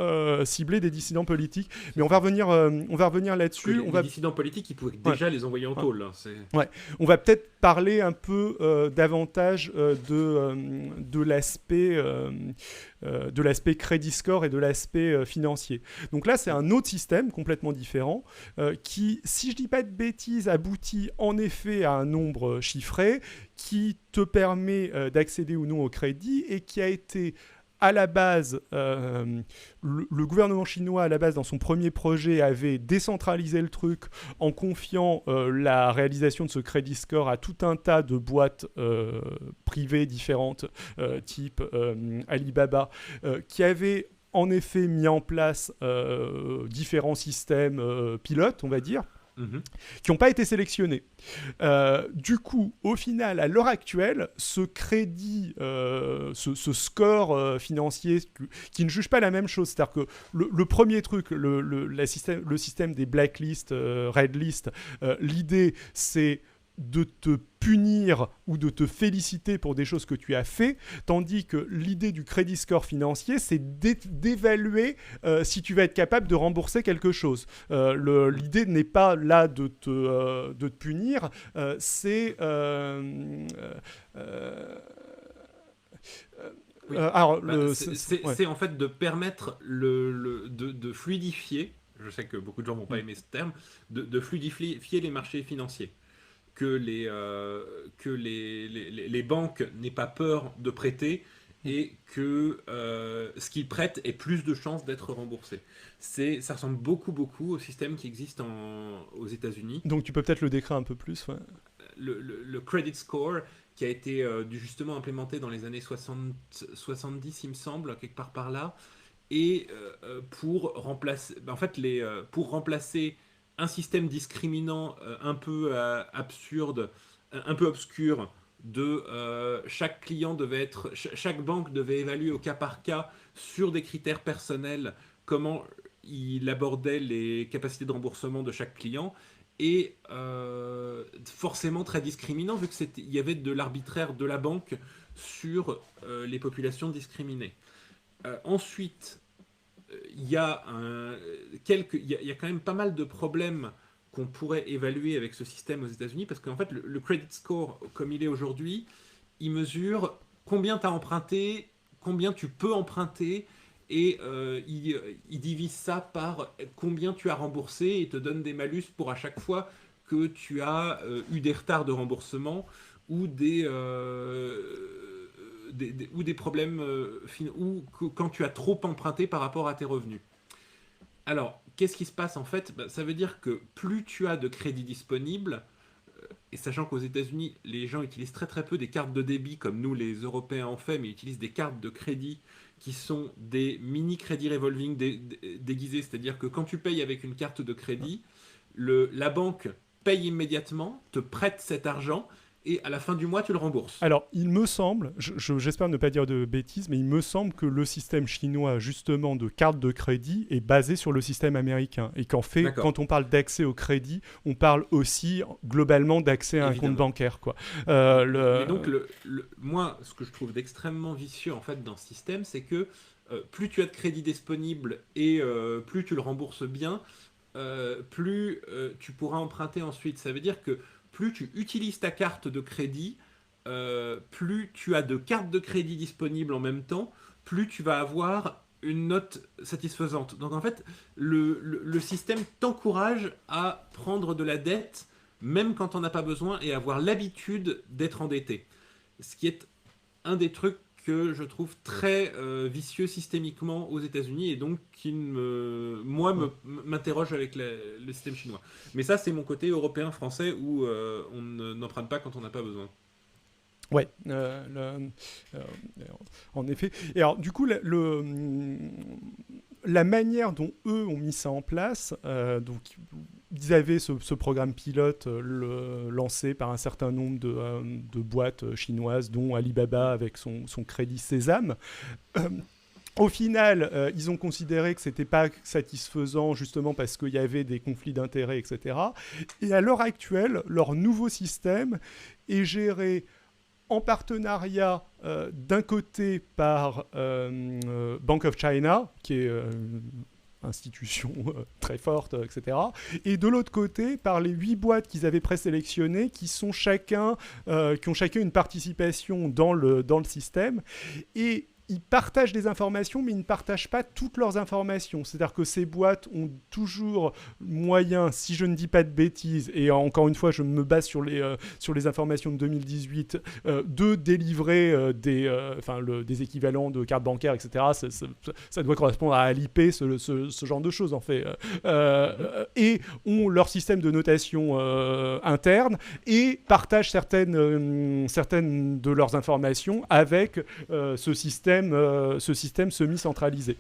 cibler des dissidents politiques. Mais on va revenir là-dessus. Les dissidents politiques, ils pouvaient déjà les envoyer en tôle. Ouais. On va peut-être parler un peu davantage de l'aspect credit score et de l'aspect financier. Donc là, c'est un autre système complètement différent qui, si je dis pas de bêtises, aboutit en effet à un nombre chiffré qui te permet d'accéder ou non au crédit, et qui a été à la base, le gouvernement chinois, à la base, dans son premier projet, avait décentralisé le truc en confiant la réalisation de ce credit score à tout un tas de boîtes privées différentes, type Alibaba, qui avaient en effet mis en place différents systèmes pilotes, on va dire, qui n'ont pas été sélectionnés. Du coup, au final, à l'heure actuelle, ce crédit, ce score financier qui ne juge pas la même chose, c'est-à-dire que le premier truc, le système des blacklists, redlists, l'idée, c'est de te punir ou de te féliciter pour des choses que tu as fait, tandis que l'idée du crédit score financier, c'est d'évaluer si tu vas être capable de rembourser quelque chose. L'idée n'est pas là de te punir, c'est... c'est en fait de permettre de fluidifier, je sais que beaucoup de gens vont pas aimer ce terme, de fluidifier les marchés financiers. Que les banques n'aient pas peur de prêter et que ce qu'ils prêtent ait plus de chances d'être remboursé. Ça ressemble beaucoup au système qui existe aux États-Unis. Donc tu peux peut-être le décrire un peu plus. Ouais. Le credit score qui a été justement implémenté dans les années 70, il me semble, quelque part par là, et pour remplacer, pour remplacer un système discriminant un peu absurde, un peu obscur, de chaque banque devait évaluer au cas par cas sur des critères personnels comment il abordait les capacités de remboursement de chaque client, et forcément très discriminant vu qu'il y avait de l'arbitraire de la banque sur les populations discriminées. Ensuite, il y a quand même pas mal de problèmes qu'on pourrait évaluer avec ce système aux États-Unis, parce qu'en fait, le credit score, comme il est aujourd'hui, il mesure combien tu as emprunté, combien tu peux emprunter, et il divise ça par combien tu as remboursé et te donne des malus pour à chaque fois que tu as eu des retards de remboursement ou des problèmes quand tu as trop emprunté par rapport à tes revenus. Alors, qu'est-ce qui se passe en fait? Ça veut dire que plus tu as de crédits disponibles, et sachant qu'aux États-Unis, les gens utilisent très peu des cartes de débit comme nous les Européens en fait, mais ils utilisent des cartes de crédit qui sont des mini crédits revolving déguisés, c'est-à-dire que quand tu payes avec une carte de crédit, la banque paye immédiatement, te prête cet argent, et à la fin du mois, tu le rembourses. Alors, il me semble, j'espère ne pas dire de bêtises, mais il me semble que le système chinois, justement, de carte de crédit est basé sur le système américain. Et qu'en fait, quand on parle d'accès au crédit, on parle aussi, globalement, d'accès à un compte bancaire, quoi. Mais donc, moi, ce que je trouve d'extrêmement vicieux, en fait, dans ce système, c'est que plus tu as de crédit disponible et plus tu le rembourses bien, plus tu pourras emprunter ensuite. Ça veut dire que plus tu utilises ta carte de crédit, plus tu as de cartes de crédit disponibles en même temps, plus tu vas avoir une note satisfaisante. Donc en fait, le système t'encourage à prendre de la dette, même quand on n'a pas besoin, et avoir l'habitude d'être endetté. Ce qui est un des trucs que je trouve très vicieux systémiquement aux États-Unis, et donc qui m'interroge avec le système chinois. Mais ça, c'est mon côté européen-français où on n'emprunte pas quand on n'a pas besoin. Ouais, en effet. Et alors, du coup, la manière dont eux ont mis ça en place, donc ils avaient ce programme pilote lancé par un certain nombre de boîtes chinoises, dont Alibaba avec son crédit Sésame. Au final, ils ont considéré que ce n'était pas satisfaisant justement parce qu'il y avait des conflits d'intérêts, etc. Et à l'heure actuelle, leur nouveau système est géré en partenariat d'un côté par Bank of China, qui est institution très forte, etc. Et de l'autre côté, par les 8 boîtes qu'ils avaient présélectionnées, qui ont chacun une participation dans le système. Et ils partagent des informations, mais ils ne partagent pas toutes leurs informations. C'est-à-dire que ces boîtes ont toujours moyen, si je ne dis pas de bêtises, et encore une fois, je me base sur les informations de 2018, de délivrer des équivalents de cartes bancaires, etc. Ça doit correspondre à Alipay, ce genre de choses, en fait. Et ont leur système de notation interne et partagent certaines de leurs informations avec ce système semi-centralisé.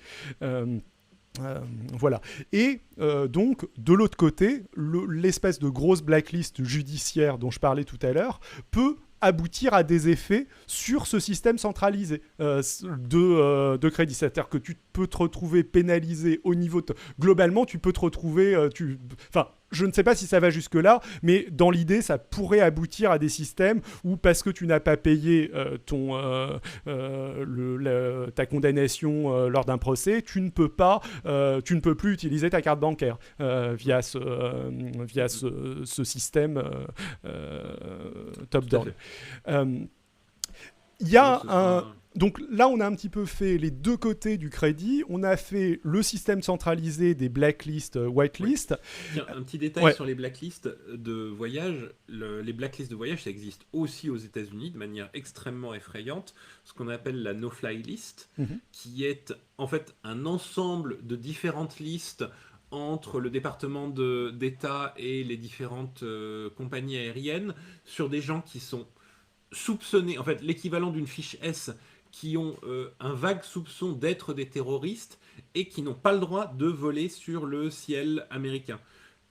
Voilà. Et donc, de l'autre côté, l'espèce de grosse blacklist judiciaire dont je parlais tout à l'heure peut aboutir à des effets sur ce système centralisé de crédit. C'est-à-dire que tu peux te retrouver pénalisé au niveau... Globalement, tu peux te retrouver... je ne sais pas si ça va jusque-là, mais dans l'idée, ça pourrait aboutir à des systèmes où, parce que tu n'as pas payé ta condamnation lors d'un procès, tu ne peux plus utiliser ta carte bancaire via ce système top-down. Il y a donc là, on a un petit peu fait les deux côtés du crédit. On a fait le système centralisé des blacklists, whitelists. Tiens, un petit détail sur les blacklists de voyage. Les blacklists de voyage, ça existe aussi aux États-Unis de manière extrêmement effrayante. Ce qu'on appelle la no-fly list, qui est en fait un ensemble de différentes listes entre le département d'État et les différentes compagnies aériennes sur des gens qui sont soupçonnés, en fait l'équivalent d'une fiche S, qui ont un vague soupçon d'être des terroristes et qui n'ont pas le droit de voler sur le ciel américain.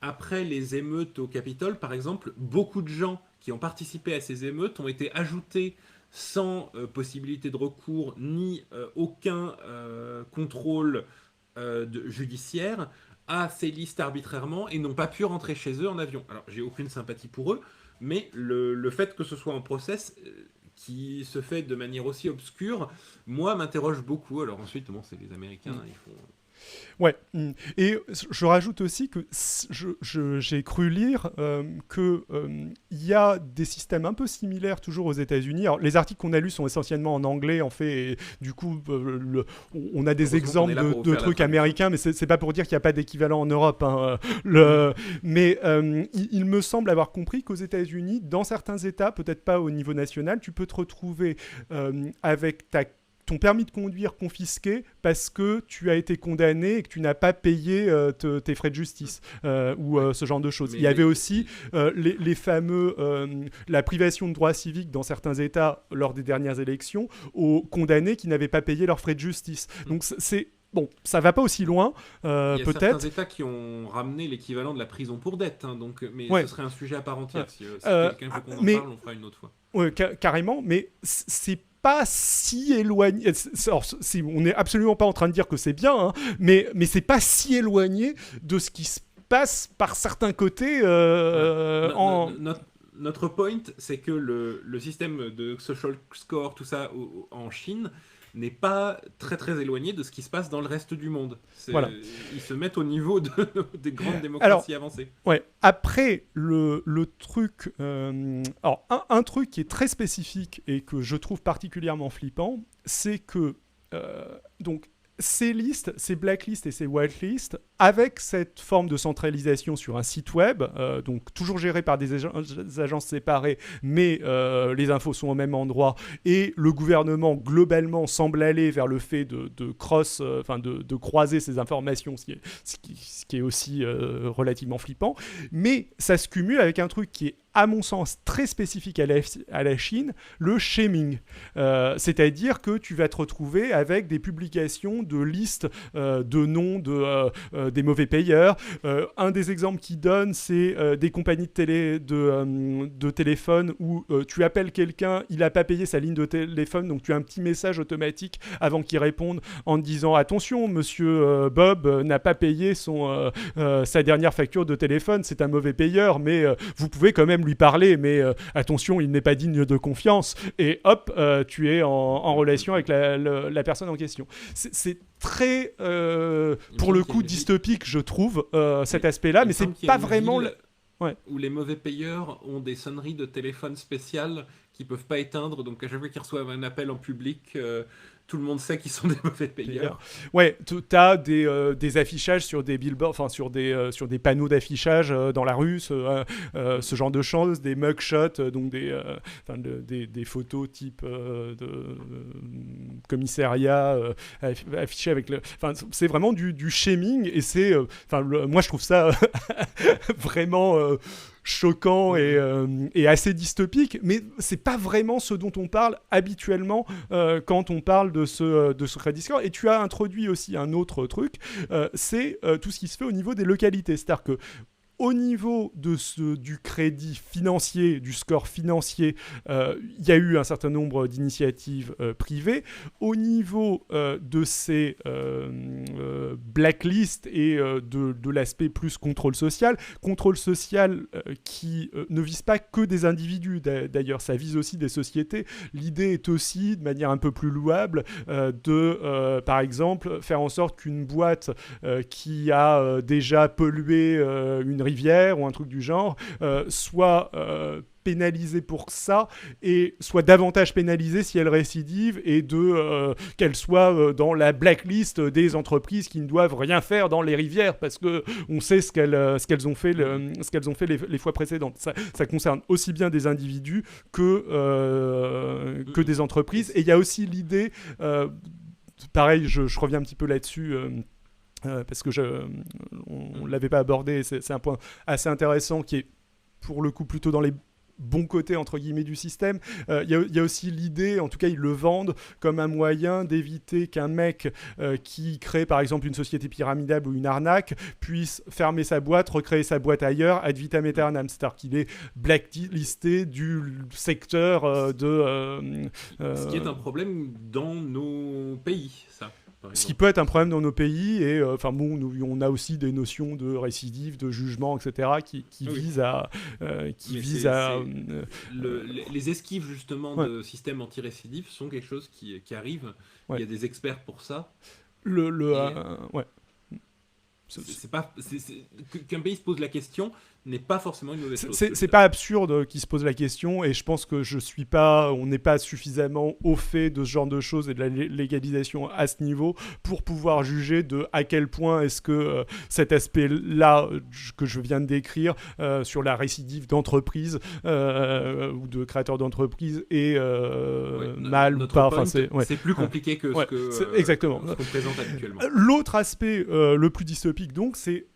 Après les émeutes au Capitole, par exemple, beaucoup de gens qui ont participé à ces émeutes ont été ajoutés sans possibilité de recours ni aucun contrôle judiciaire à ces listes arbitrairement et n'ont pas pu rentrer chez eux en avion. Alors, j'ai aucune sympathie pour eux, mais le fait que ce soit un process qui se fait de manière aussi obscure, moi, m'interroge beaucoup. Alors ensuite, bon, c'est les Américains, ils font... Ouais, et je rajoute aussi que j'ai cru lire qu'il y a des systèmes un peu similaires toujours aux États-Unis. Alors, les articles qu'on a lus sont essentiellement en anglais, en fait, et du coup, on a des exemples de trucs américains, mais c'est pas pour dire qu'il n'y a pas d'équivalent en Europe. Hein, mais il me semble avoir compris qu'aux États-Unis, dans certains États, peut-être pas au niveau national, tu peux te retrouver avec ton permis de conduire confisqué parce que tu as été condamné et que tu n'as pas payé tes frais de justice ou ce genre de choses. Il y avait aussi les fameux la privation de droits civiques dans certains États lors des dernières élections aux condamnés qui n'avaient pas payé leurs frais de justice. Donc c'est bon, ça va pas aussi loin, peut-être. Il y a certains États qui ont ramené l'équivalent de la prison pour dette, hein, donc, mais ce serait un sujet à part entière. Si quelqu'un veut qu'on en parle, on fera une autre fois. Ouais, carrément, mais c'est pas si éloigné. Alors, on n'est absolument pas en train de dire que c'est bien, hein, mais c'est pas si éloigné de ce qui se passe par certains côtés. Notre point, c'est que le système de social score, tout ça, en Chine, n'est pas très très éloigné de ce qui se passe dans le reste du monde. Voilà. Ils se mettent au niveau des grandes démocraties avancées. Ouais. Après, le truc... alors, un truc qui est très spécifique et que je trouve particulièrement flippant, c'est que donc, ces listes, ces blacklists et ces whitelists, avec cette forme de centralisation sur un site web, donc toujours géré par des agences séparées, mais les infos sont au même endroit, et le gouvernement globalement semble aller vers le fait de croiser ces informations, ce qui est aussi relativement flippant, mais ça se cumule avec un truc qui est à mon sens très spécifique à la Chine, le shaming. C'est-à-dire que tu vas te retrouver avec des publications de listes de noms des mauvais payeurs. Un des exemples qu'il donne, c'est des compagnies de téléphone où tu appelles quelqu'un, il n'a pas payé sa ligne de téléphone, donc tu as un petit message automatique avant qu'il réponde en te disant « Attention, monsieur Bob n'a pas payé sa dernière facture de téléphone, c'est un mauvais payeur, mais vous pouvez quand même lui parler, mais attention, il n'est pas digne de confiance. » Et hop, tu es en relation avec la personne en question. C'est très, pour le coup, dystopique, je trouve, cet aspect-là, mais c'est pas vraiment... Où les mauvais payeurs ont des sonneries de téléphone spéciales qu'ils peuvent pas éteindre, donc à chaque fois qu'ils reçoivent un appel en public... tout le monde sait qu'ils sont des mauvais payeurs. Ouais, tu as des affichages sur des billboards, enfin sur des panneaux d'affichage dans la rue, ce genre de choses, des mugshots, donc des photos type de commissariat affichées avec le... Enfin, c'est vraiment du shaming et c'est... moi, je trouve ça vraiment... choquant et assez dystopique, mais c'est pas vraiment ce dont on parle habituellement quand on parle de ce Crédit Score. Et tu as introduit aussi un autre truc, c'est tout ce qui se fait au niveau des localités. C'est-à-dire que au niveau du crédit financier, du score financier, il y a eu un certain nombre d'initiatives privées. Au niveau de ces blacklists et de l'aspect plus contrôle social qui ne vise pas que des individus, d'ailleurs, ça vise aussi des sociétés. L'idée est aussi, de manière un peu plus louable, par exemple, faire en sorte qu'une boîte qui a déjà pollué une rivière ou un truc du genre soit pénalisée pour ça et soit davantage pénalisée si elle récidive et qu'elle soit dans la blacklist des entreprises qui ne doivent rien faire dans les rivières parce que on sait ce qu'elles ont fait les fois précédentes. Ça concerne aussi bien des individus que des entreprises. Et il y a aussi l'idée, pareil, je reviens un petit peu là-dessus. Parce que on l'avait pas abordé, c'est un point assez intéressant qui est pour le coup plutôt dans les bons côtés entre guillemets du système. Il y a aussi l'idée, en tout cas ils le vendent comme un moyen d'éviter qu'un mec qui crée par exemple une société pyramidale ou une arnaque puisse fermer sa boîte, recréer sa boîte ailleurs ad vitam aeternam, c'est-à-dire qu'il est blacklisté du secteur ce qui est un problème dans nos pays, ça. Ce qui peut être un problème dans nos pays, et on a aussi des notions de récidive, de jugement, etc., qui visent à... les esquives, justement, de systèmes anti-récidifs sont quelque chose qui arrive. Ouais. Il y a des experts pour ça. Qu'un pays se pose la question n'est pas forcément une mauvaise chose. C'est pas absurde qu'il se pose la question, et je pense que on n'est pas suffisamment au fait de ce genre de choses et de la légalisation à ce niveau pour pouvoir juger de à quel point est-ce que cet aspect-là que je viens de décrire sur la récidive d'entreprise ou de créateurs d'entreprise est mal ou pas. C'est plus compliqué que ce qu'on présente habituellement. L'autre aspect le plus dystopique, donc, c'est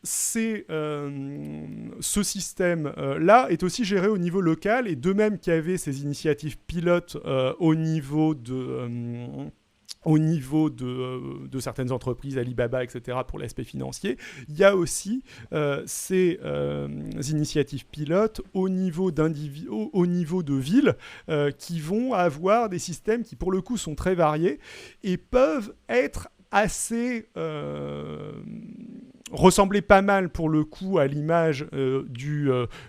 ce système-là est aussi géré au niveau local, et de même qu'il y avait ces initiatives pilotes au niveau de certaines entreprises, Alibaba, etc., pour l'aspect financier, il y a aussi ces initiatives pilotes au niveau de villes qui vont avoir des systèmes qui, pour le coup, sont très variés et peuvent être assez... ressembler pas mal pour le coup à l'image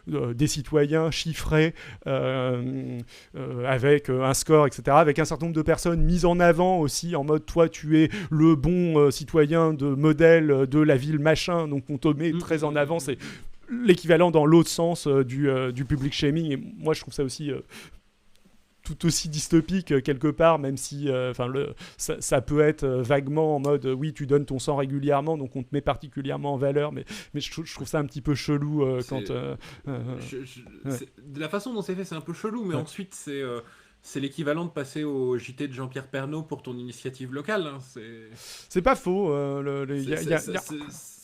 des citoyens chiffrés avec un score, etc., avec un certain nombre de personnes mises en avant aussi en mode toi tu es le bon citoyen de modèle de la ville machin, donc on te met très en avant. C'est l'équivalent dans l'autre sens du public shaming, et moi je trouve ça aussi tout aussi dystopique quelque part, même si ça peut être vaguement en mode oui tu donnes ton sang régulièrement donc on te met particulièrement en valeur, mais je trouve ça un petit peu chelou de la façon dont c'est fait, c'est un peu chelou, mais ensuite c'est l'équivalent de passer au JT de Jean-Pierre Pernaut pour ton initiative locale, hein. C'est pas faux.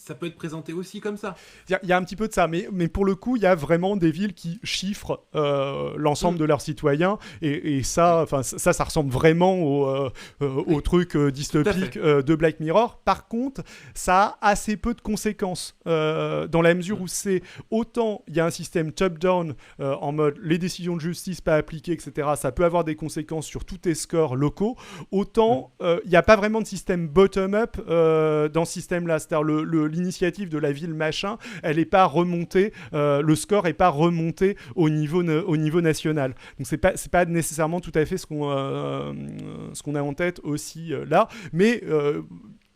Ça peut être présenté aussi comme ça. Il y a un petit peu de ça, mais pour le coup, il y a vraiment des villes qui chiffrent l'ensemble de leurs citoyens, et ça ressemble vraiment au truc dystopique de Black Mirror. Par contre, ça a assez peu de conséquences, dans la mesure où c'est autant il y a un système top-down en mode les décisions de justice pas appliquées, etc. Ça peut avoir des conséquences sur tous tes scores locaux, autant il n'y a pas vraiment de système bottom-up dans ce système-là, c'est-à-dire l'initiative de la ville machin, elle n'est pas remontée, le score n'est pas remonté au niveau national. Donc c'est pas nécessairement tout à fait ce qu'on a en tête aussi là, mais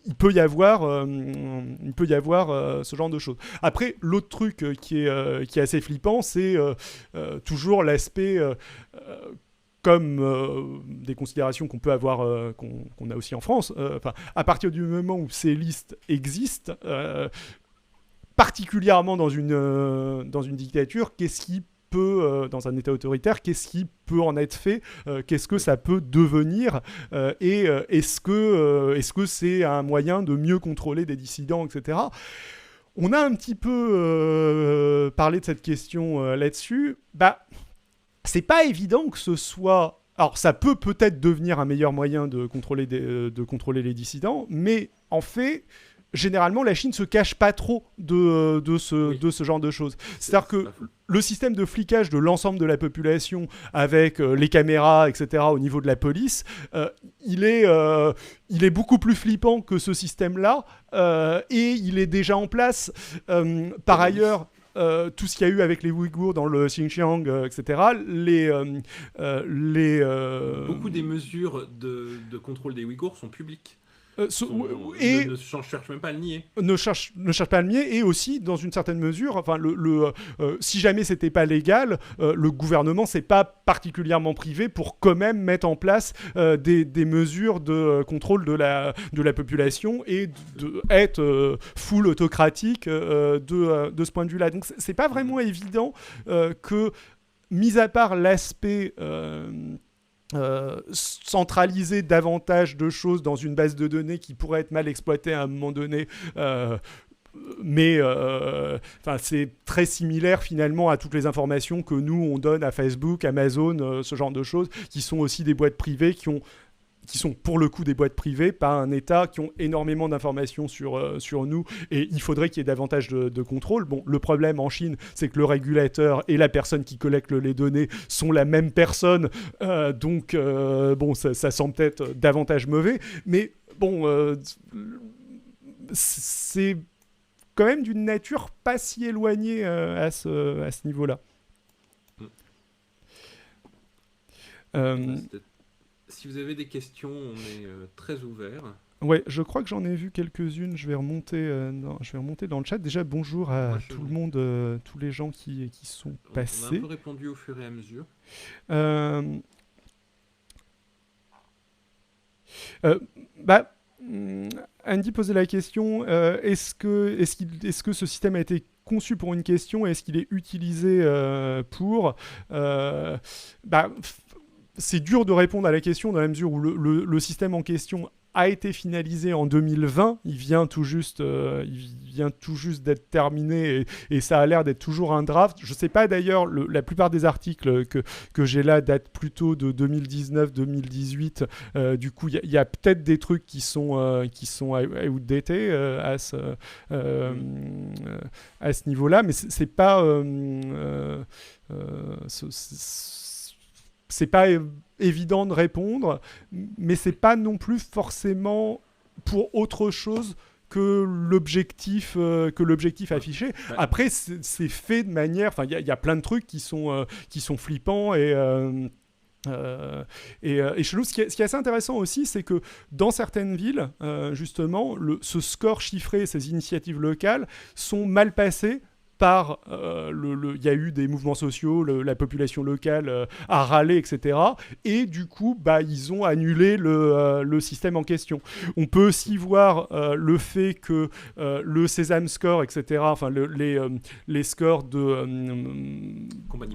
il peut y avoir ce genre de choses. Après, l'autre truc qui est assez flippant, c'est toujours l'aspect comme des considérations qu'on peut avoir, qu'on a aussi en France, à partir du moment où ces listes existent, particulièrement dans une dictature, qu'est-ce qui peut, dans un État autoritaire, qu'est-ce qui peut en être fait, qu'est-ce que ça peut devenir, et est-ce que c'est un moyen de mieux contrôler des dissidents, etc. On a un petit peu parlé de cette question là-dessus. C'est pas évident que ce soit... Alors, ça peut-être devenir un meilleur moyen de contrôler les dissidents, mais en fait, généralement, la Chine se cache pas trop de ce genre de choses. C'est-à-dire que le système de flicage de l'ensemble de la population avec les caméras, etc., au niveau de la police, il est beaucoup plus flippant que ce système-là, et il est déjà en place. Par ailleurs... tout ce qu'il y a eu avec les Ouïghours dans le Xinjiang, etc. Beaucoup des mesures de contrôle des Ouïghours sont publiques. Et ne cherche même pas à le nier. ne cherche pas à le nier, et aussi dans une certaine mesure, enfin si jamais c'était pas légal, le gouvernement s'est pas particulièrement privé pour quand même mettre en place des mesures de contrôle de la population et être full autocratique de ce point de vue-là. Donc c'est pas vraiment évident que, mis à part l'aspect centraliser davantage de choses dans une base de données qui pourrait être mal exploitée à un moment donné, mais c'est très similaire finalement à toutes les informations que nous on donne à Facebook, Amazon, ce genre de choses, qui sont aussi des boîtes privées qui sont pour le coup des boîtes privées, pas un État, qui ont énormément d'informations sur nous, et il faudrait qu'il y ait davantage de contrôle. Bon, le problème en Chine, c'est que le régulateur et la personne qui collecte les données sont la même personne, donc ça semble peut-être davantage mauvais, mais bon, c'est quand même d'une nature pas si éloignée à ce niveau-là. Si vous avez des questions, on est très ouvert. Ouais, je crois que j'en ai vu quelques-unes. Je vais remonter dans le chat. Déjà, bonjour à tout le monde, tous les gens qui sont passés. On a un peu répondu au fur et à mesure. Andy posait la question, est-ce que ce système a été conçu pour une question et est-ce qu'il est utilisé pour c'est dur de répondre à la question dans la mesure où le système en question a été finalisé en 2020. Il vient tout juste d'être terminé et ça a l'air d'être toujours un draft. Je ne sais pas d'ailleurs, la plupart des articles que j'ai là datent plutôt de 2019-2018. Du coup, il y a peut-être des trucs qui sont outdated à ce niveau-là, mais c'est pas... c'est pas évident de répondre, mais c'est pas non plus forcément pour autre chose que l'objectif affiché. Ouais. Après, c'est fait de manière... Enfin, il y a plein de trucs qui sont flippants et chelou. Ce qui est assez intéressant aussi, c'est que dans certaines villes, justement, ce score chiffré, ces initiatives locales sont mal passées par il y a eu des mouvements sociaux, la population locale a râlé, etc. Et du coup, ils ont annulé le système en question. On peut aussi voir le fait que le Sesame Score, etc., enfin les scores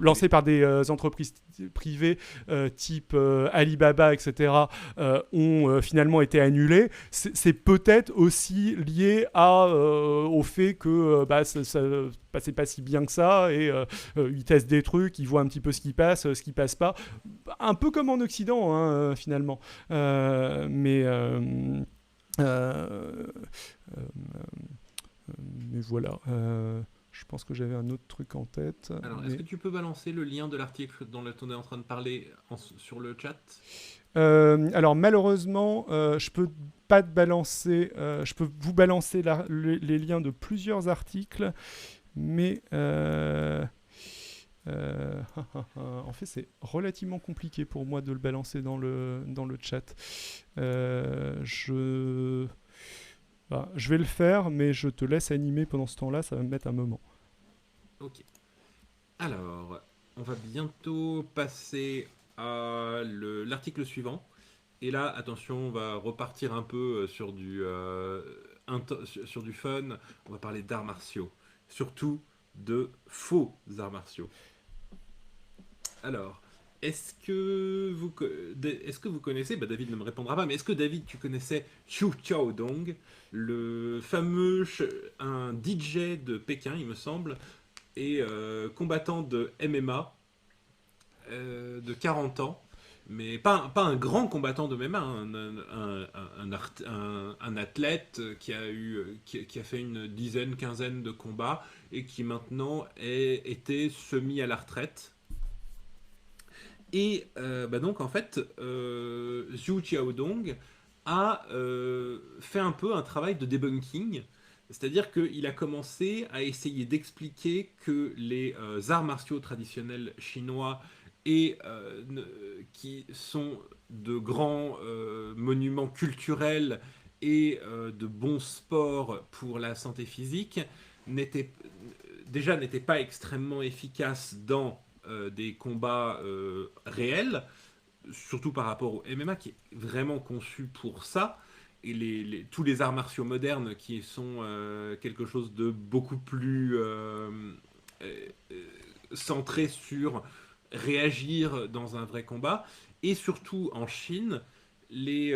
lancés par des entreprises privées type Alibaba, etc., ont finalement été annulés. C'est peut-être aussi lié au fait que ça c'est pas si bien que ça, et ils testent des trucs, ils voient un petit peu ce qui passe pas, un peu comme en Occident, hein, finalement, mais voilà, je pense que j'avais un autre truc en tête. Alors, est-ce que tu peux balancer le lien de l'article dont on est en train de parler sur le chat ? Alors malheureusement, je peux pas te balancer, je peux vous balancer les liens de plusieurs articles, mais en fait c'est relativement compliqué pour moi de le balancer dans le chat. Je vais le faire, mais je te laisse animer pendant ce temps-là, ça va me mettre un moment. Ok. Alors, on va bientôt passer à l'article suivant. Et là, attention, on va repartir un peu sur du fun. On va parler d'arts martiaux. Surtout de faux arts martiaux. Alors, est-ce que vous connaissez, David ne me répondra pas, mais est-ce que David, tu connaissais Xiu Qiaodong, le fameux un DJ de Pékin, il me semble, et combattant de MMA de 40 ans, mais pas un grand combattant de MMA, un athlète qui a fait une quinzaine de combats et qui maintenant était semi à la retraite. Et donc en fait, Xiu Qiaodong a fait un peu un travail de debunking. C'est-à-dire qu'il a commencé à essayer d'expliquer que les arts martiaux traditionnels chinois et qui sont de grands monuments culturels et de bons sports pour la santé physique n'étaient pas extrêmement efficaces dans des combats réels, surtout par rapport au MMA qui est vraiment conçu pour ça, et tous les arts martiaux modernes qui sont quelque chose de beaucoup plus euh, centré sur réagir dans un vrai combat. Et surtout en Chine, les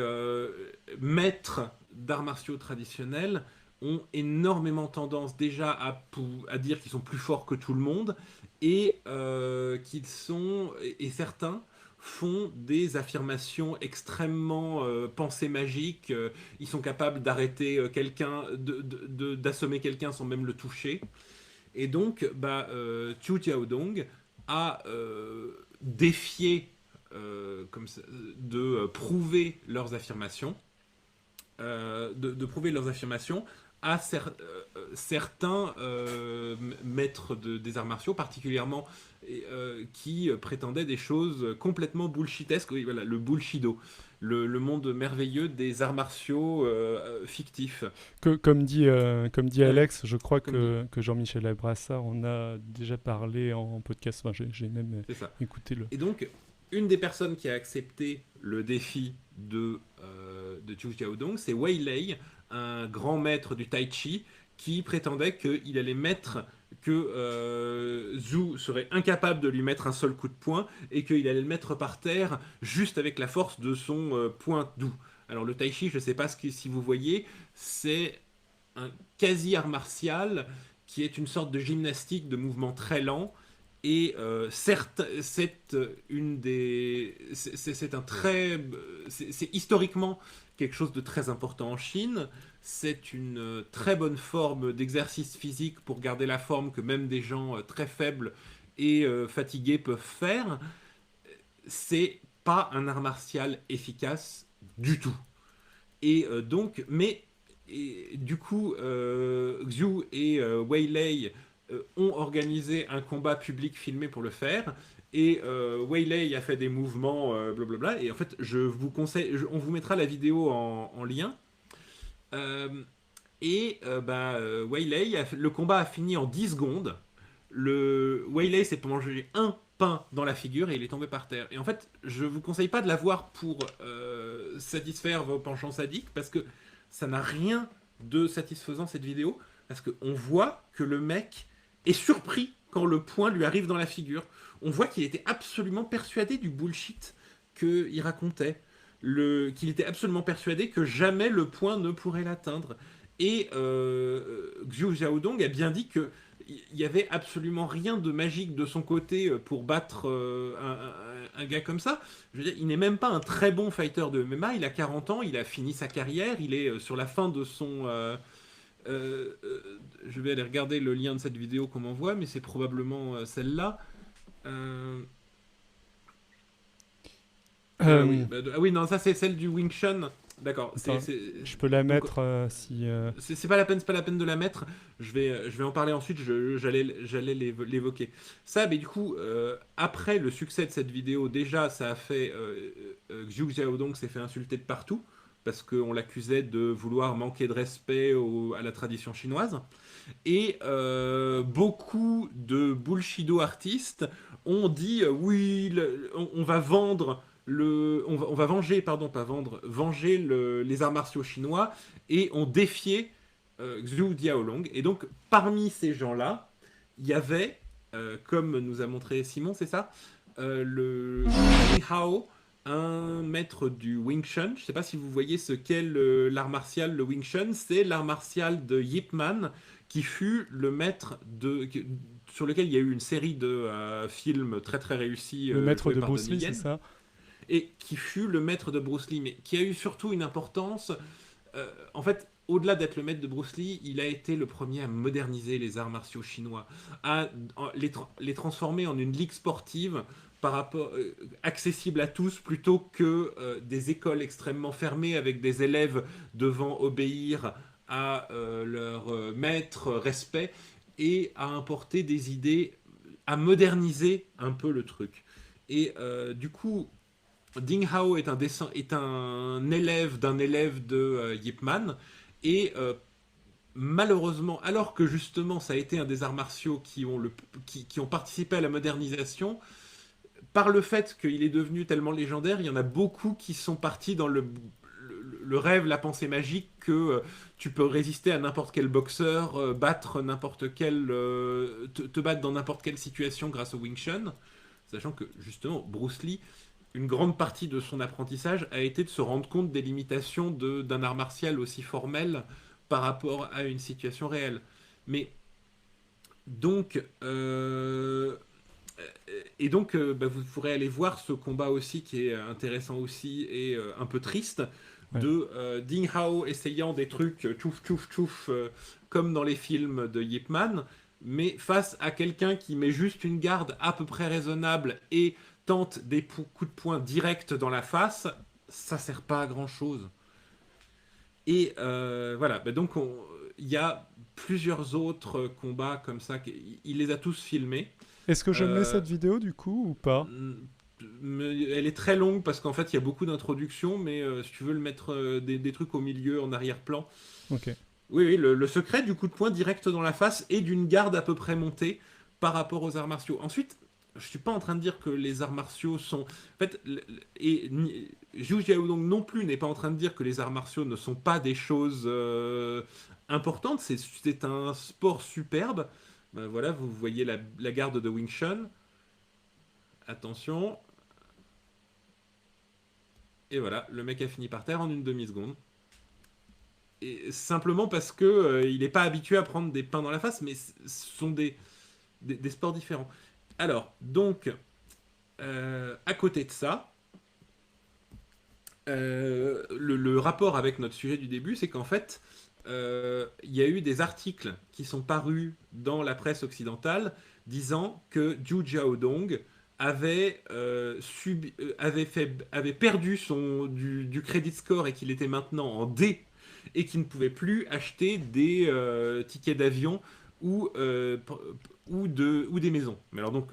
maîtres d'arts martiaux traditionnels ont énormément tendance déjà à dire qu'ils sont plus forts que tout le monde et et certains font des affirmations extrêmement pensées magiques. Ils sont capables d'arrêter quelqu'un, d'assommer quelqu'un sans même le toucher. Et donc, Qiu Jiaodong a défié de prouver leurs affirmations, de prouver leurs affirmations à certains maîtres des arts martiaux, particulièrement qui prétendaient des choses complètement bullshitesques. Oui, voilà, le bullshido, le monde merveilleux des arts martiaux fictifs. Comme dit Alex, je crois Comme dit. que Jean-Michel Abrassard en a déjà parlé en podcast. Enfin, j'ai même C'est ça. écouté le. Et donc, une des personnes qui a accepté le défi de Zhu Xiaodong, c'est Wei Lei, un grand maître du Tai Chi, qui prétendait qu'il allait mettre que Zhu serait incapable de lui mettre un seul coup de poing et qu'il allait le mettre par terre juste avec la force de son poing doux. Alors le Tai Chi, je ne sais pas si vous voyez, c'est un quasi-art martial qui est une sorte de gymnastique de mouvement très lent. Et certes, c'est historiquement quelque chose de très important en Chine. C'est une très bonne forme d'exercice physique pour garder la forme que même des gens très faibles et fatigués peuvent faire. C'est pas un art martial efficace du tout. Et du coup, Xiu et Wei Lei ont organisé un combat public filmé pour le faire. Et Wei Lei a fait des mouvements, blablabla. Et en fait, je vous conseille, on vous mettra la vidéo en lien. Euh, Wei Lei, le combat a fini en 10 secondes. Wei Lei s'est mangé un pain dans la figure et il est tombé par terre. Et en fait, je vous conseille pas de la voir pour satisfaire vos penchants sadiques parce que ça n'a rien de satisfaisant cette vidéo parce qu'on voit que le mec est surpris quand le poing lui arrive dans la figure. On voit qu'il était absolument persuadé du bullshit qu'il racontait. Qu'il était absolument persuadé que jamais le poing ne pourrait l'atteindre. Et Xiu Xiaodong a bien dit que il y avait absolument rien de magique de son côté pour battre un gars comme ça. Je veux dire, il n'est même pas un très bon fighter de MMA. Il a 40 ans, il a fini sa carrière, il est sur la fin de son. Je vais aller regarder le lien de cette vidéo qu'on m'envoie, mais c'est probablement celle-là. Oui, non, ça c'est celle du Wing Chun. D'accord. Je peux la donc, mettre si. c'est pas la peine de la mettre. Je vais en parler ensuite. J'allais l'évoquer. Ça, mais du coup, après le succès de cette vidéo, déjà, ça a fait Xiu Xiaodong s'est fait insulter de partout parce qu'on l'accusait de vouloir manquer de respect à la tradition chinoise. Et beaucoup de bullshido artistes ont dit oui, on va vendre on va venger, pardon, pas vendre, venger les arts martiaux chinois et ont défié Zhu Diaolong. Et donc, parmi ces gens-là, il y avait, comme nous a montré Simon, c'est ça, le Li Hao, un maître du Wing Chun. Je ne sais pas si vous voyez ce qu'est l'art martial, le Wing Chun. C'est l'art martial de Yip Man, qui fut le maître sur lequel il y a eu une série de films très très réussis. Le maître de Bruce Lee, c'est ça? Et qui fut le maître de Bruce Lee, mais qui a eu surtout une importance. En fait, au-delà d'être le maître de Bruce Lee, il a été le premier à moderniser les arts martiaux chinois, à les transformer en une ligue sportive accessible à tous, plutôt que des écoles extrêmement fermées avec des élèves devant obéir à leur maître respect, et à importer des idées, à moderniser un peu le truc. Et du coup, Ding Hao est un élève d'un élève de Yip Man, et malheureusement, alors que justement ça a été un des arts martiaux qui ont participé à la modernisation, par le fait qu'il est devenu tellement légendaire, il y en a beaucoup qui sont partis dans le rêve, la pensée magique que tu peux résister à n'importe quel boxeur, battre n'importe quel, te battre dans n'importe quelle situation grâce au Wing Chun, sachant que justement Bruce Lee, une grande partie de son apprentissage a été de se rendre compte des limitations d'un art martial aussi formel par rapport à une situation réelle. Mais donc, vous pourrez aller voir ce combat aussi qui est intéressant aussi et un peu triste Ouais. de Ding Hao essayant des trucs tchouf tchouf tchouf comme dans les films de Yip Man, mais face à quelqu'un qui met juste une garde à peu près raisonnable et tente des coups de poing directs dans la face, ça sert pas à grand chose. Et voilà, il y a plusieurs autres combats comme ça, il les a tous filmés. Est-ce que je mets Euh, cette vidéo du coup ou pas? Elle est très longue parce qu'en fait il y a beaucoup d'introductions, mais si tu veux le mettre des trucs au milieu, en arrière-plan. Ok. Oui, oui, le secret du coup de poing direct dans la face et d'une garde à peu près montée par rapport aux arts martiaux. Ensuite, je suis pas en train de dire que les arts martiaux sont. En fait, Zhu Jiaodong non plus n'est pas en train de dire que les arts martiaux ne sont pas des choses importantes. C'est un sport superbe. Ben voilà, vous voyez la garde de Wing Chun. Attention. Et voilà, le mec a fini par terre en une demi-seconde. Et simplement parce que il n'est pas habitué à prendre des pains dans la face, mais ce sont des sports différents. Alors, donc, à côté de ça, le rapport avec notre sujet du début, c'est qu'en fait, il y a eu des articles qui sont parus dans la presse occidentale disant que Zhu Jiaodong avait perdu du credit score et qu'il était maintenant en D et qu'il ne pouvait plus acheter des tickets d'avion ou, ou des maisons. Mais alors donc,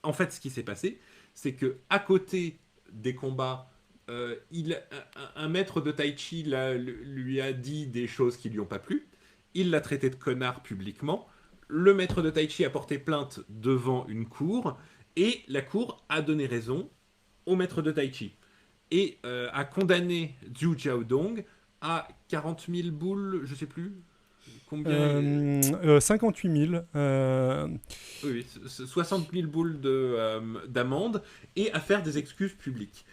en fait, ce qui s'est passé, c'est que à côté des combats, un maître de tai chi lui a dit des choses qui lui ont pas plu. Il l'a traité de connard publiquement. Le maître de tai chi a porté plainte devant une cour et la cour a donné raison au maître de tai chi et a condamné Zhu Jiaodong à 40 000 boules, je sais plus combien. 58 000. Oui, 60 000 boules d'amende et à faire des excuses publiques.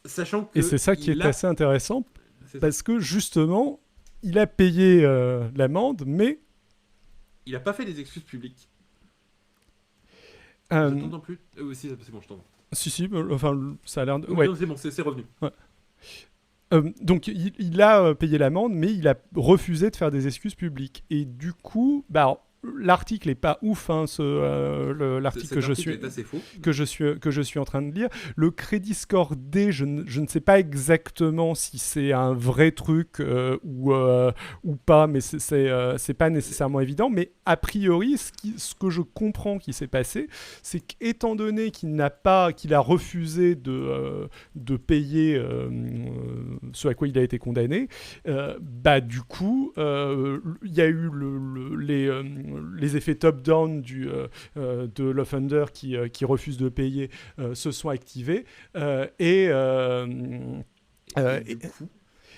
Sachant Et que c'est ça qui il est a. assez intéressant C'est ça. parce que justement, il a payé l'amende, mais Il n'a pas fait des excuses publiques. Je euh, t'entends plus. Si, c'est bon, je t'entends. si, si, enfin, ça a l'air de... Oui, Ouais. non, c'est bon, c'est revenu. Ouais. Donc il a payé l'amende, mais il a refusé de faire des excuses publiques. Et du coup, bah, alors, l'article est pas ouf, hein, l'article Cet article est assez faux. que je suis en train de lire. Le crédit score D, je ne sais pas exactement si c'est un vrai truc ou pas, mais c'est pas nécessairement évident. Mais a priori, ce que je comprends qui s'est passé, c'est qu'étant donné qu'il a refusé de payer ce à quoi il a été condamné, bah du coup, il y a eu les effets top-down de Love Thunder qui refuse de payer se sont activés et, Du coup,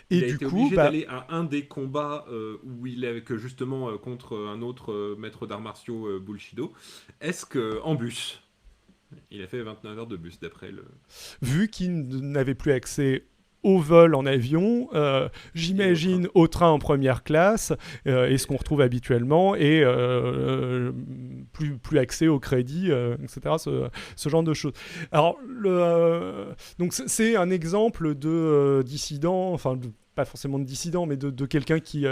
et il a du été coup, obligé bah, d'aller à un des combats où il est que justement contre un autre maître d'arts martiaux Bullshido. Est-ce que en bus, il a fait 29 heures de bus d'après le. vu qu'il n'avait plus accès au vol en avion, Et au train. j'imagine au train en première classe, et ce qu'on retrouve habituellement, et plus accès au crédit, etc. Ce genre de choses. Alors, donc c'est un exemple de dissident, enfin, pas forcément de dissident, mais de quelqu'un Mais qui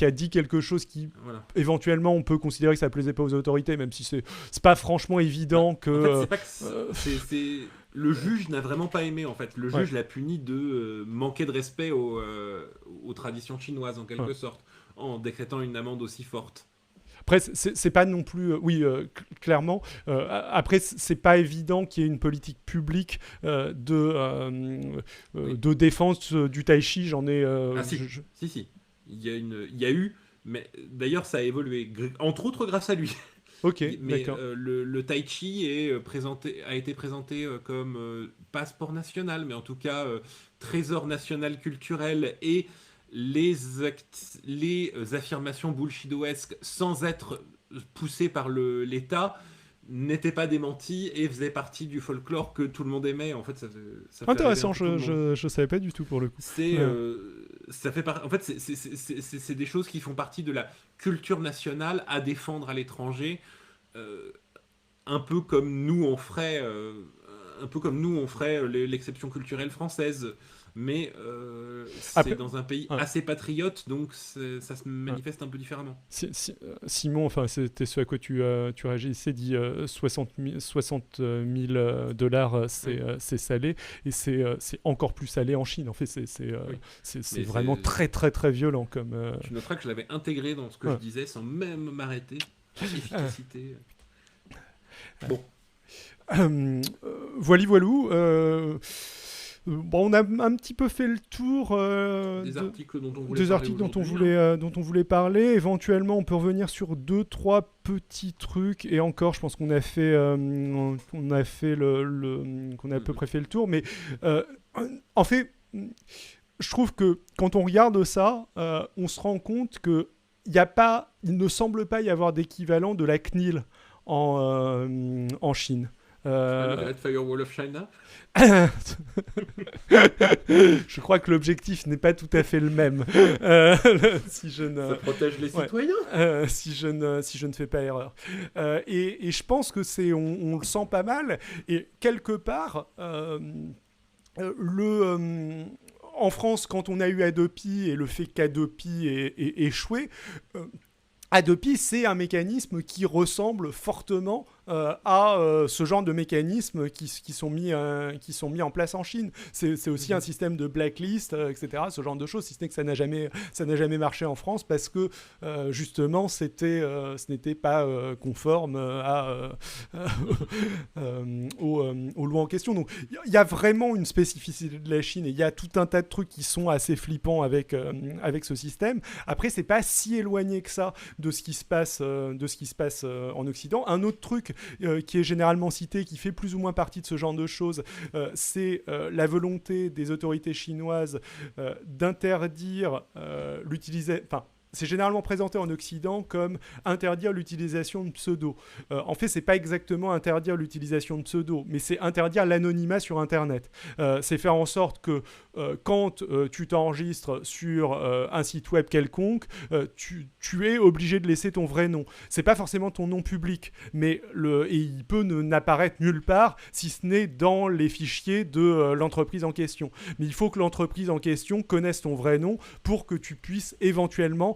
a dit quelque chose qui voilà. éventuellement on peut considérer que ça plaisait pas aux autorités, même si c'est pas franchement évident que En fait, c'est pas que euh, le juge n'a vraiment pas aimé en fait. Le ouais, juge l'a puni de manquer de respect aux traditions chinoises en ouais. quelque sorte, en décrétant une amende aussi forte. Après, c'est pas non plus... clairement. Après, c'est pas évident qu'il y ait une politique publique de défense du tai chi. J'en ai... Ah si. Il y a eu, mais d'ailleurs ça a évolué, entre autres grâce à lui. Ok, Mais d'accord. le tai chi a été présenté comme passeport national, mais en tout cas trésor national culturel, et les affirmations bullshidoesques sans être poussées par l'État n'étaient pas démenties et faisaient partie du folklore que tout le monde aimait. En fait, ça fait rêver un Intéressant, peu tout le monde. je savais pas du tout pour le coup. C'est Ouais. ça fait en fait c'est des choses qui font partie de la culture nationale à défendre à l'étranger, euh, un peu comme nous on ferait l'exception culturelle française, mais c'est Après, dans un pays ouais. assez patriote, donc ça se Ouais. manifeste un peu différemment. Simon, enfin, c'était ce à quoi tu réagissais, dit 60 000 dollars, Oui, c'est salé, et c'est encore plus salé en Chine. En fait, oui. c'est Mais vraiment très, très, très violent comme. tu noteras que je l'avais intégré dans ce que je Ouais. disais sans même m'arrêter. Efficacité. Bon, Voilou. Bon, on a un petit peu fait le tour des articles dont on voulait des parler articles aujourd'hui, hein. dont on voulait parler. Éventuellement, on peut revenir sur 2-3 petits trucs. Et encore, je pense qu'on a fait, qu'on a à peu Mhm. près fait le tour. Mais euh, en fait, je trouve que quand on regarde ça, on se rend compte que il ne semble pas y avoir d'équivalent de la CNIL en Chine. Le Euh, Great Firewall of China. je crois que l'objectif n'est pas tout à fait le même. Euh, si je Ça ne, protège les ouais, citoyens. si je ne fais pas erreur. Et je pense que on le sent pas mal. Et quelque part, en France, quand on a eu Adopi et le fait qu'Adopi ait échoué, Adopi, c'est un mécanisme qui ressemble fortement à ce genre de mécanismes qui sont mis en place en Chine. C'est aussi un Mhm. système de blacklist, etc., ce genre de choses, si ce n'est que ça n'a jamais marché en France parce que justement ce n'était pas conforme aux lois en question. Donc il y a vraiment une spécificité de la Chine et il y a tout un tas de trucs qui sont assez flippants avec ce système. Après, c'est pas si éloigné que ça de ce qui se passe, en Occident. Un autre truc qui est généralement cité, qui fait plus ou moins partie de ce genre de choses, c'est la volonté des autorités chinoises d'interdire l'utilisation. Enfin, c'est généralement présenté en Occident comme interdire l'utilisation de pseudo. En fait, c'est pas exactement interdire l'utilisation de pseudo, mais c'est interdire l'anonymat sur Internet. C'est faire en sorte que quand tu t'enregistres sur un site web quelconque, tu es obligé de laisser ton vrai nom. C'est pas forcément ton nom public, mais et il peut n'apparaître nulle part si ce n'est dans les fichiers de l'entreprise en question. Mais il faut que l'entreprise en question connaisse ton vrai nom pour que tu puisses éventuellement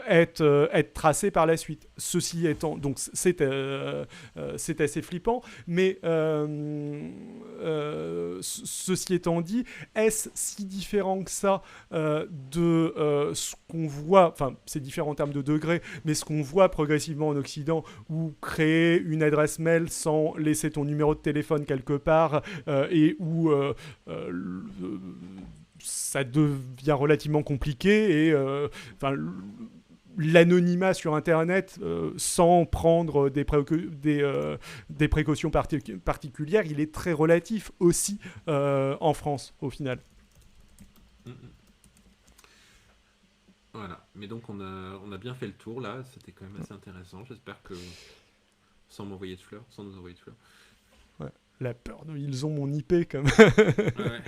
être tracé par la suite. Ceci étant, donc c'est assez flippant, mais ceci étant dit, est-ce si différent que ça de ce qu'on voit, enfin c'est différent en termes de degrés, mais ce qu'on voit progressivement en Occident, où créer une adresse mail sans laisser ton numéro de téléphone quelque part et où ça devient relativement compliqué et l'anonymat sur Internet sans prendre des précautions particulières, il est très relatif aussi en France au final. Mhm. Voilà. Mais donc on a bien fait le tour là. C'était quand même assez intéressant. J'espère que sans m'envoyer de fleurs, sans nous envoyer de fleurs. Ouais. La peur de... Ils ont mon IP comme, Ouais.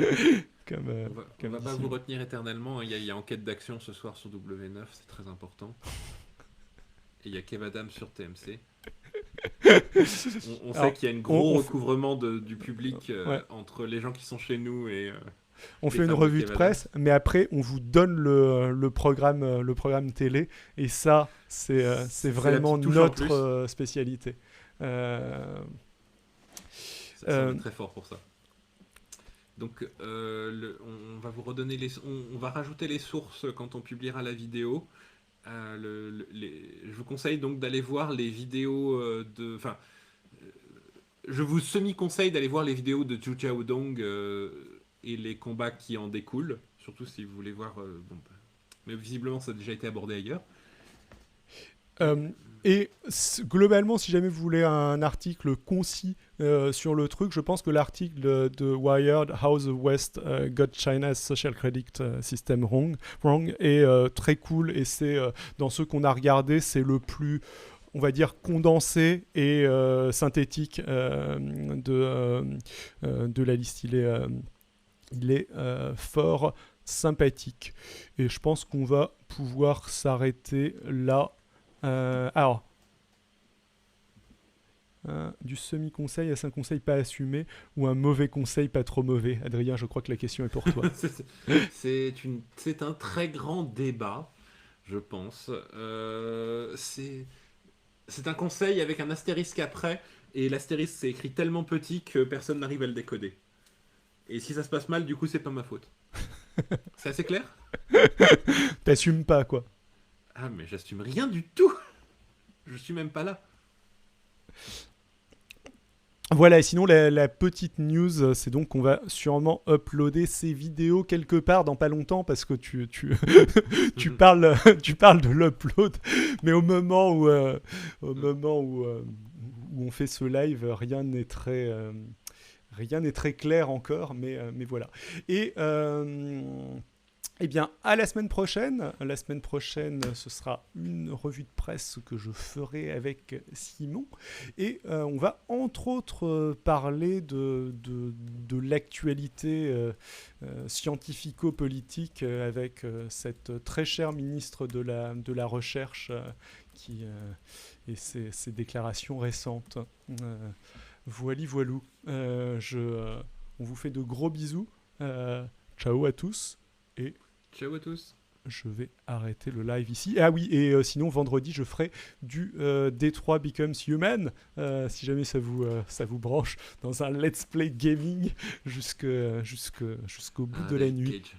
comme, On comme va dit pas vous Simon. retenir éternellement. Il y a enquête d'action ce soir sur W9, c'est très important. Et il y a Kev Adams sur TMC. On sait Alors, qu'il y a un on, gros on, f- recouvrement du public ouais. entre les gens qui sont chez nous et On les fait une fans de revue de Kev Adams. presse, mais après, on vous donne le programme télé. Et ça, c'est C'est la vraiment petite touche en notre plus. spécialité. Ça, on est Euh, très fort pour ça. Donc, on va vous redonner on va rajouter les sources quand on publiera la vidéo. Je vous conseille donc d'aller voir les vidéos Enfin, je vous semi-conseille d'aller voir les vidéos de Zhu Xiaodong et les combats qui en découlent, surtout si vous voulez voir. Bon, mais visiblement, ça a déjà été abordé ailleurs. Et globalement, si jamais vous voulez un article concis sur le truc, je pense que l'article de Wired, How the West Got China's Social Credit System Wrong est très cool, et c'est dans ceux qu'on a regardé, c'est le plus, on va dire, condensé et synthétique de la liste. Il est fort sympathique, et je pense qu'on va pouvoir s'arrêter là. Alors, du semi-conseil à un conseil pas assumé, ou un mauvais conseil pas trop mauvais? Adrien, je crois que la question est pour toi. C'est un très grand débat, je pense. C'est un conseil avec un astérisque après, et l'astérisque c'est écrit tellement petit que personne n'arrive à le décoder. Et si ça se passe mal, du coup, c'est pas ma faute. C'est assez clair? T'assumes pas, quoi. Ah, mais j'assume rien du tout. Je suis même pas là. Voilà, et sinon la petite news, c'est donc qu'on va sûrement uploader ces vidéos quelque part dans pas longtemps, parce que tu parles de l'upload, mais au moment où on fait ce live, rien n'est très clair encore, mais voilà. Et eh bien, à la semaine prochaine. La semaine prochaine, ce sera une revue de presse que je ferai avec Simon. Et on va entre autres parler de l'actualité scientifico-politique avec cette très chère ministre de la Recherche et ses déclarations récentes. Voilou. On vous fait de gros bisous. Ciao à tous. Et ciao à tous. Je vais arrêter le live ici. Ah oui, et sinon vendredi je ferai du Detroit Becomes Human, si jamais ça vous branche, dans un let's play gaming jusqu'au bout de la nuit. Cage.